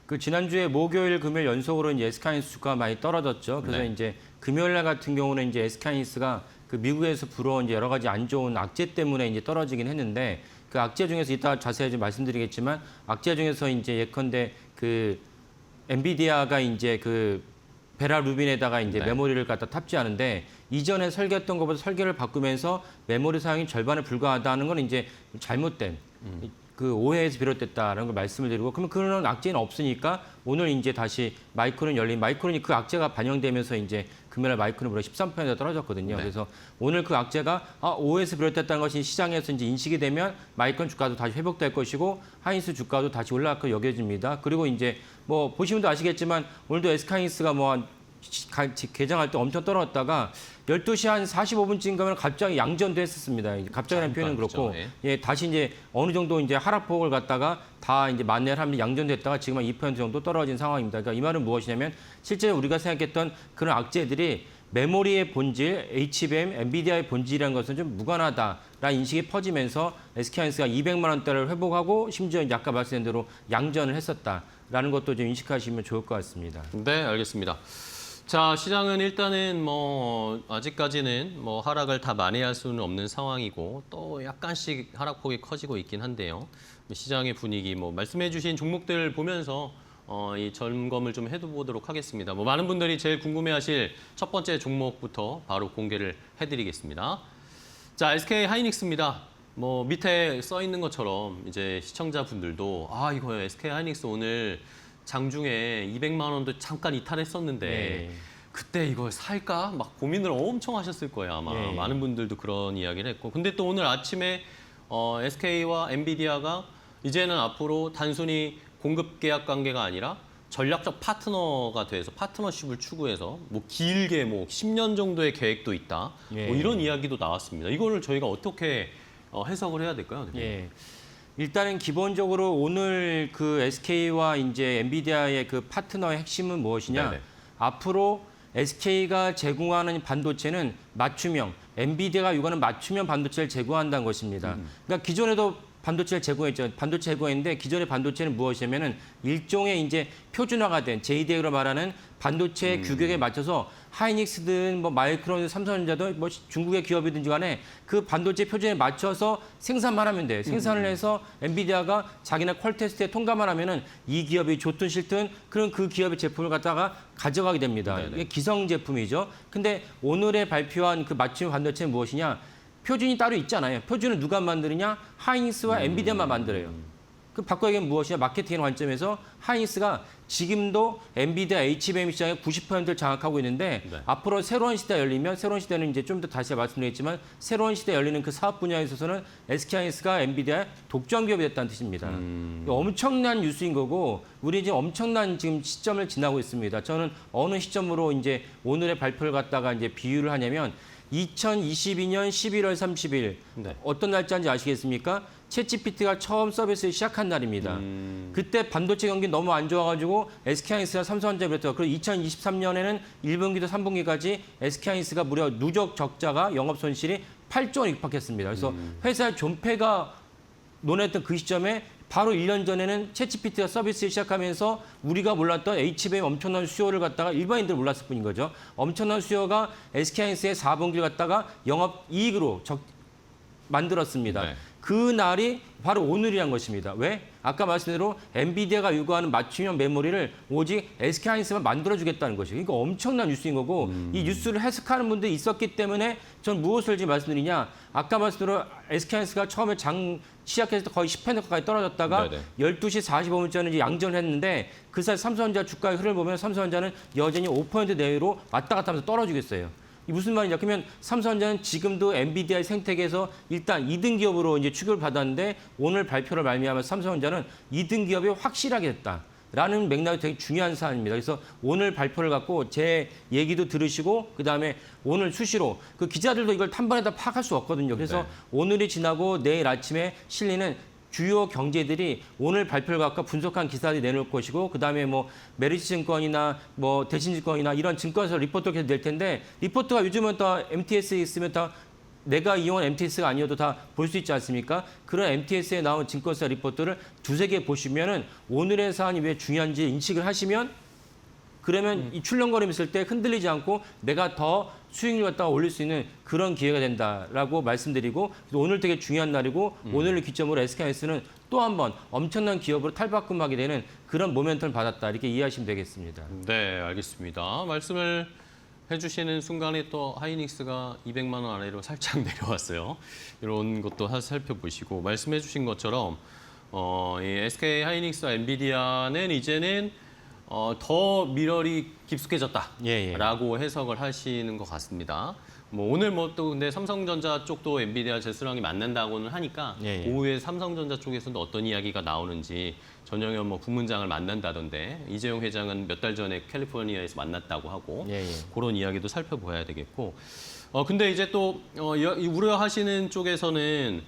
그 지난주에 목요일, 금요일 연속으로 이제 에스카인스 주가가 많이 떨어졌죠. 그래서 네. 이제 금요일 날 같은 경우는 이제 에스카인스가 그 미국에서 불어온 이제 여러 가지 안 좋은 악재 때문에 이제 떨어지긴 했는데 그 악재 중에서 이따 자세히 좀 말씀드리겠지만 악재 중에서 이제 예컨대 그 엔비디아가 이제 그 베라 루빈에다가 이제 네. 메모리를 갖다 탑재하는데 이전에 설계했던 것보다 설계를 바꾸면서 메모리 사용이 절반에 불과하다는 건 이제 잘못된 그 오해에서 비롯됐다라는 걸 말씀을 드리고 그러면 그런 악재는 없으니까 오늘 이제 다시 마이크론 열린 마이크론이 그 악재가 반영되면서 이제 금요일 마이크론 무려 13% 떨어졌거든요. 네. 그래서 오늘 그 악재가 오해에서 비롯됐다는 것이 시장에서 이제 인식이 되면 마이크론 주가도 다시 회복될 것이고 하이닉스 주가도 다시 올라갈 거 여겨집니다. 그리고 이제 뭐 보시면 또 아시겠지만 오늘도 SK하이닉스가 뭐 개장할 때 엄청 떨어졌다가 12시 한 45분쯤 가면 갑자기 양전도 했었습니다. 갑자기라는 표현은 그렇고 그렇죠. 예, 다시 이제 어느 정도 이제 하락폭을 갖다가 다 이제 만회를 하면 양전됐다가 지금 한 2% 정도 떨어진 상황입니다. 그러니까 이 말은 무엇이냐면 실제 우리가 생각했던 그런 악재들이 메모리의 본질, HBM, 엔비디아의 본질이라는 것은 좀 무관하다라는 인식이 퍼지면서 SK하이닉스가 200만 원대를 회복하고 심지어 이제 아까 말씀드린 대로 양전을 했었다라는 것도 좀 인식하시면 좋을 것 같습니다. 네, 알겠습니다. 자, 시장은 일단은 뭐 아직까지는 뭐 하락을 다 만회할 수는 없는 상황이고 또 약간씩 하락폭이 커지고 있긴 한데요. 시장의 분위기 뭐 말씀해주신 종목들 보면서 이 점검을 좀 해보도록 하겠습니다. 뭐 많은 분들이 제일 궁금해하실 첫 번째 종목부터 바로 공개를 해드리겠습니다. 자, SK 하이닉스입니다. 뭐 밑에 써 있는 것처럼 이제 시청자분들도 이거 SK 하이닉스 오늘 장중에 200만 원도 잠깐 이탈했었는데 네. 그때 이걸 살까? 막 고민을 엄청 하셨을 거예요, 아마. 네. 많은 분들도 그런 이야기를 했고. 근데 또 오늘 아침에 SK와 엔비디아가 이제는 앞으로 단순히 공급 계약 관계가 아니라 전략적 파트너가 돼서 파트너십을 추구해서 뭐 길게 뭐 10년 정도의 계획도 있다. 예. 뭐 이런 이야기도 나왔습니다. 이거를 저희가 어떻게 해석을 해야 될까요? 예. 일단은 기본적으로 오늘 그 SK와 이제 엔비디아의 그 파트너의 핵심은 무엇이냐? 네네. 앞으로 SK가 제공하는 반도체는 맞춤형, 엔비디아가 요구하는 맞춤형 반도체를 제공한다는 것입니다. 그러니까 기존에도 반도체를 제공했죠. 반도체 제공했는데 기존의 반도체는 무엇이냐면은 일종의 이제 표준화가 된 JDA로 말하는 반도체 규격에 맞춰서 하이닉스든 뭐 마이크론, 삼성전자든 뭐 중국의 기업이든지 간에 그 반도체 표준에 맞춰서 생산만 하면 돼요. 생산을 해서 엔비디아가 자기네 퀄 테스트에 통과만 하면은 이 기업이 좋든 싫든 그런 그 기업의 제품을 갖다가 가져가게 됩니다. 네네. 이게 기성 제품이죠. 근데 오늘의 발표한 그 맞춤 반도체는 무엇이냐? 표준이 따로 있잖아요. 표준은 누가 만드느냐? 하이닉스와 엔비디아만 만들어요. 그 바꿔 얘기하면 무엇이냐? 마케팅 관점에서 하이닉스가 지금도 엔비디아 HBM 시장의 90%를 장악하고 있는데 네. 앞으로 새로운 시대가 열리면 새로운 시대는 이제 좀 더 다시 말씀드리겠지만 새로운 시대 열리는 그 사업 분야에 있어서는 SK하이닉스가 엔비디아의 독점 기업이 됐다는 뜻입니다. 엄청난 뉴스인 거고 우리 지금 엄청난 지금 시점을 지나고 있습니다. 저는 어느 시점으로 이제 오늘의 발표를 갖다가 이제 비유를 하냐면 2022년 11월 30일 네. 어떤 날짜인지 아시겠습니까? 챗GPT가 처음 서비스를 시작한 날입니다. 그때 반도체 경기 너무 안 좋아가지고 SK하이닉스가 삼성전자에 그랬죠. 그리고 2023년에는 1분기도 3분기까지 SK하이닉스가 무려 누적 적자가 영업 손실이 8조 원 입학했습니다. 그래서 회사의 존폐가 논했던 그 시점에 바로 1년 전에는 챗GPT가 서비스를 시작하면서 우리가 몰랐던 HBM 엄청난 수요를 갖다가 일반인들 몰랐을 뿐인 거죠. 엄청난 수요가 SK하이닉스의 4분기를 갖다가 영업 이익으로 만들었습니다. 네. 그 날이 바로 오늘이란 것입니다. 왜? 아까 말씀드린 대로 엔비디아가 요구하는 맞춤형 메모리를 오직 SK하이닉스만 만들어주겠다는 것이에요. 그러니까 엄청난 뉴스인 거고 이 뉴스를 해석하는 분들이 있었기 때문에 전 무엇을 지금 말씀드리냐. 아까 말씀드린 SK하이닉스가 처음에 시작했을 때 거의 10% 가까이 떨어졌다가 네네. 12시 45분쯤에 이제 양전을 했는데 그 사이 삼성전자 주가의 흐름을 보면 삼성전자는 여전히 5% 내외로 왔다 갔다 하면서 떨어지고 있어요. 이 무슨 말이냐? 그러면 삼성전자는 지금도 엔비디아의 생태계에서 일단 2등 기업으로 이제 취급을 받았는데 오늘 발표를 말미암아서 삼성전자는 2등 기업이 확실하게 됐다라는 맥락이 되게 중요한 사안입니다. 그래서 오늘 발표를 갖고 제 얘기도 들으시고 그다음에 오늘 수시로 그 기자들도 이걸 한 번에 다 파악할 수 없거든요. 그래서 네. 오늘이 지나고 내일 아침에 실리는 주요 경제들이 오늘 발표를 갖고 분석한 기사들이 내놓을 것이고 그다음에 뭐 메리츠증권이나 뭐 대신증권이나 이런 증권사 리포트가 계속 낼 텐데 리포트가 요즘은 다 MTS에 있으면 다 내가 이용한 MTS가 아니어도 다 볼 수 있지 않습니까? 그런 MTS에 나온 증권사 리포트를 두세 개 보시면은 오늘의 사안이 왜 중요한지 인식을 하시면 그러면 이 출렁거림 있을 때 흔들리지 않고 내가 더 수익률 갖다가 올릴 수 있는 그런 기회가 된다라고 말씀드리고 오늘 되게 중요한 날이고 오늘을 기점으로 SK하이닉스는 또 한 번 엄청난 기업으로 탈바꿈하게 되는 그런 모멘텀을 받았다 이렇게 이해하시면 되겠습니다. 네, 알겠습니다. 말씀을 해주시는 순간에 또 하이닉스가 200만 원 아래로 살짝 내려왔어요. 이런 것도 살펴보시고 말씀해주신 것처럼 이 SK 하이닉스와 엔비디아는 이제는 더 밀월이 깊숙해졌다라고 해석을 하시는 것 같습니다. 뭐 오늘 뭐 또 근데 삼성전자 쪽도 엔비디아 제스랑이 만난다고는 하니까 오후에 삼성전자 쪽에서도 어떤 이야기가 나오는지 전영현 뭐 부문장을 만난다던데 이재용 회장은 몇 달 전에 캘리포니아에서 만났다고 하고 그런 이야기도 살펴봐야 되겠고 근데 이제 또 우려하시는 쪽에서는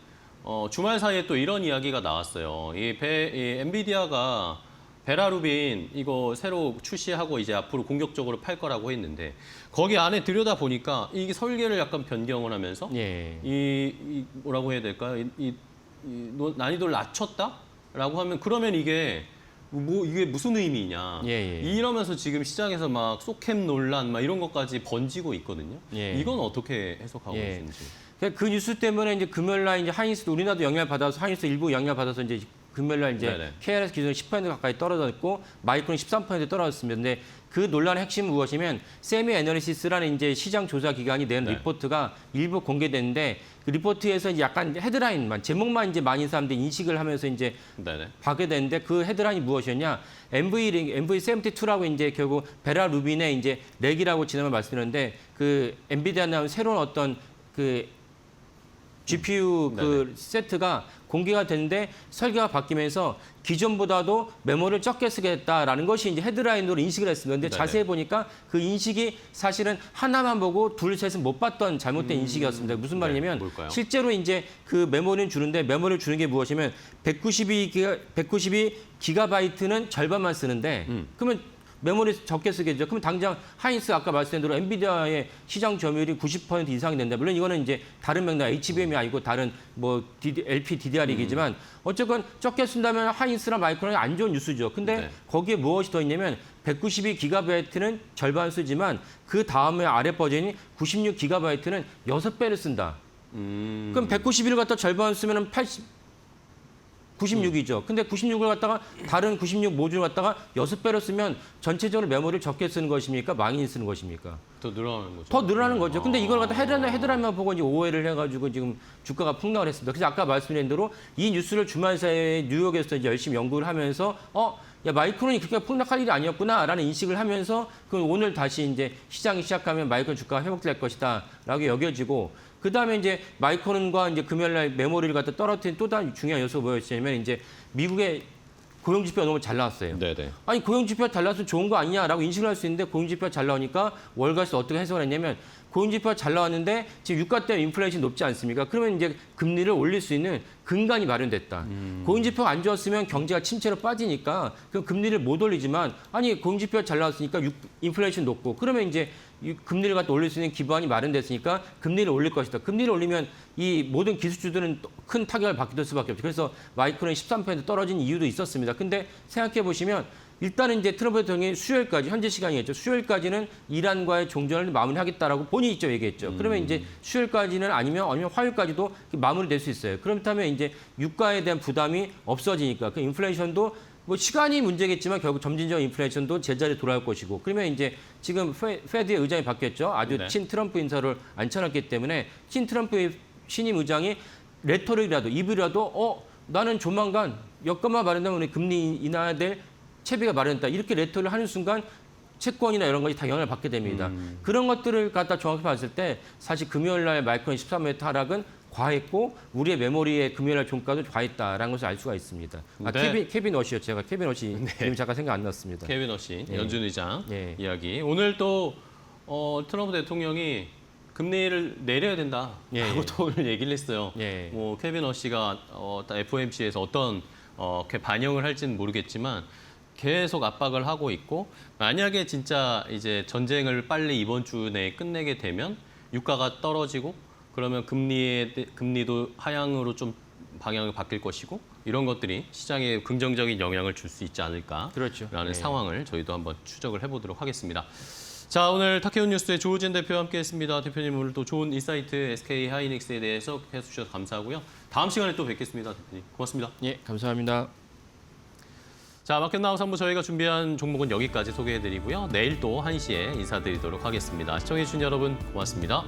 주말 사이에 또 이런 이야기가 나왔어요. 이 엔비디아가 베라루빈 이거 새로 출시하고 이제 앞으로 공격적으로 팔 거라고 했는데 거기 안에 들여다 보니까 이게 설계를 약간 변경을 하면서 이 뭐라고 해야 될까요? 이 난이도를 낮췄다라고 하면 그러면 이게 무슨 의미냐? 이러면서 지금 시장에서 막 소캠 논란 막 이런 것까지 번지고 있거든요. 이건 어떻게 해석하고 계신지? 그 뉴스 때문에 이제 금요일 날 이제 하이닉스 우리나라도 영향을 받아서 하이닉스 일부 영향을 받아서 이제 금요일 날 이제 KRS 기준으로 10% 가까이 떨어졌고 마이크론 13% 떨어졌습니다. 근데 그 논란의 핵심은 무엇이면 세미 애널리시스라는 이제 시장 조사 기관이 낸 리포트가 일부 공개됐는데 그 리포트에서 이제 약간 헤드라인만 제목만 이제 많은 사람들이 인식을 하면서 이제 하게 됐는데 그 헤드라인이 무엇이었냐? MV72라고 이제 결국 베라 루빈의 이제 렉이라고 지난번 말씀드렸는데 그 엔비디아 나온 새로운 어떤 그 GPU 그 세트가 공개가 됐는데 설계가 바뀌면서 기존보다도 메모리를 적게 쓰겠다라는 것이 이제 헤드라인으로 인식을 했습니다. 근데 자세히 보니까 그 인식이 사실은 하나만 보고 둘, 셋은 못 봤던 잘못된 인식이었습니다. 무슨 말이냐면 실제로 이제 그 메모리는 주는데 메모리를 주는 게 무엇이면 192기가바이트는 절반만 쓰는데 그러면 메모리 적게 쓰게 되죠. 그럼 당장 하이닉스 아까 말씀드린 대로 엔비디아의 시장 점유율이 90% 이상이 된다. 물론 이거는 이제 다른 맥락 HBM이 아니고 다른 뭐 LP DDR 얘기지만 어쨌건 적게 쓴다면 하이닉스나 마이크론이 안 좋은 뉴스죠. 근데 거기에 무엇이 더 있냐면 192기가바이트는 절반 쓰지만 그 다음에 아래 버전이 96기가바이트는 6배를 쓴다. 그럼 191을 갖다 절반 쓰면은 96이죠. 근데 96을 갖다가 다른 96 모듈을 갖다가 6배로 쓰면 전체적으로 메모리를 적게 쓰는 것입니까? 많이 쓰는 것입니까? 더 늘어나는 거죠. 더 늘어나는 거죠. 근데 이걸 갖다 헤드라인만 보고 이제 오해를 해가지고 지금 주가가 폭락을 했습니다. 그래서 아까 말씀드린 대로 이 뉴스를 주말 사이에 뉴욕에서 이제 열심히 연구를 하면서 야 마이크론이 그렇게 폭락할 일이 아니었구나라는 인식을 하면서 그럼 오늘 다시 이제 시장이 시작하면 마이크론 주가가 회복될 것이다라고 여겨지고. 그 다음에 이제 마이크론과 이제 금요일날 메모리를 갖다 떨어뜨린 또 다른 중요한 요소가 뭐였냐면 이제 미국의 고용지표가 너무 잘 나왔어요. 아니 고용지표가 잘 나와서 좋은 거 아니냐라고 인식을 할 수 있는데 고용지표가 잘 나오니까 월가에서 어떻게 해석을 했냐면 고용지표가 잘 나왔는데 지금 유가 때문에 인플레이션이 높지 않습니까? 그러면 이제 금리를 올릴 수 있는 근간이 마련됐다. 고용지표가 안 좋았으면 경제가 침체로 빠지니까 그럼 금리를 못 올리지만 아니 고용지표가 잘 나왔으니까 인플레이션 높고 그러면 이제 금리를 갖다 올릴 수 있는 기반이 마련됐으니까 금리를 올릴 것이다. 금리를 올리면 이 모든 기술주들은 큰 타격을 받게 될 수밖에 없죠. 그래서 마이크론이 13% 떨어진 이유도 있었습니다. 근데 생각해 보시면 일단은 이제 트럼프 대통령이 수요일까지 현재 시간이겠죠. 수요일까지는 이란과의 종전을 마무리하겠다라고 본인이 직접 얘기했죠. 그러면 이제 수요일까지는 아니면 화요일까지도 마무리될 수 있어요. 그렇다면 이제 유가에 대한 부담이 없어지니까 그 인플레이션도 뭐 시간이 문제겠지만 결국 점진적 인플레이션도 제자리에 돌아올 것이고 그러면 이제 지금 페드의 의장이 바뀌었죠. 아주 친 트럼프 인사를 앉혀놨기 때문에 친 트럼프의 신임 의장이 레토릭이라도 입이라도 나는 조만간 여건만 마련되면 우리 금리 인하해야 될 채비가 마련됐다. 이렇게 레토를 하는 순간 채권이나 이런 것이 다 영향을 받게 됩니다. 그런 것들을 갖다 정확히 봤을 때 사실 금요일 날 마이크론 13m 하락은 과했고 우리의 메모리의 금요일 종가도 과했다라는 것을 알 수가 있습니다. 케빈 워시요. 제가 케빈 워시 이름 잠깐 생각 안 났습니다. 케빈 워시, 연준 의장 이야기. 오늘 또 트럼프 대통령이 금리를 내려야 된다라고 또 오늘 얘기를 했어요. 뭐 케빈 워시가 FOMC에서 어떤 반영을 할지는 모르겠지만 계속 압박을 하고 있고 만약에 진짜 이제 전쟁을 빨리 이번 주 내에 끝내게 되면 유가가 떨어지고 그러면 금리도 하향으로 좀 방향이 바뀔 것이고 이런 것들이 시장에 긍정적인 영향을 줄 수 있지 않을까라는 그렇죠. 네. 상황을 저희도 한번 추적을 해보도록 하겠습니다. 자, 오늘 타케온 뉴스의 조우진 대표와 함께했습니다. 대표님 오늘 또 좋은 인사이트 SK 하이닉스에 대해서 해주셔서 감사하고요. 다음 시간에 또 뵙겠습니다. 대표님 고맙습니다. 예, 감사합니다. 자, 마켓 나우 3부 저희가 준비한 종목은 여기까지 소개해드리고요. 내일 또 1시에 인사드리도록 하겠습니다. 시청해주신 여러분 고맙습니다.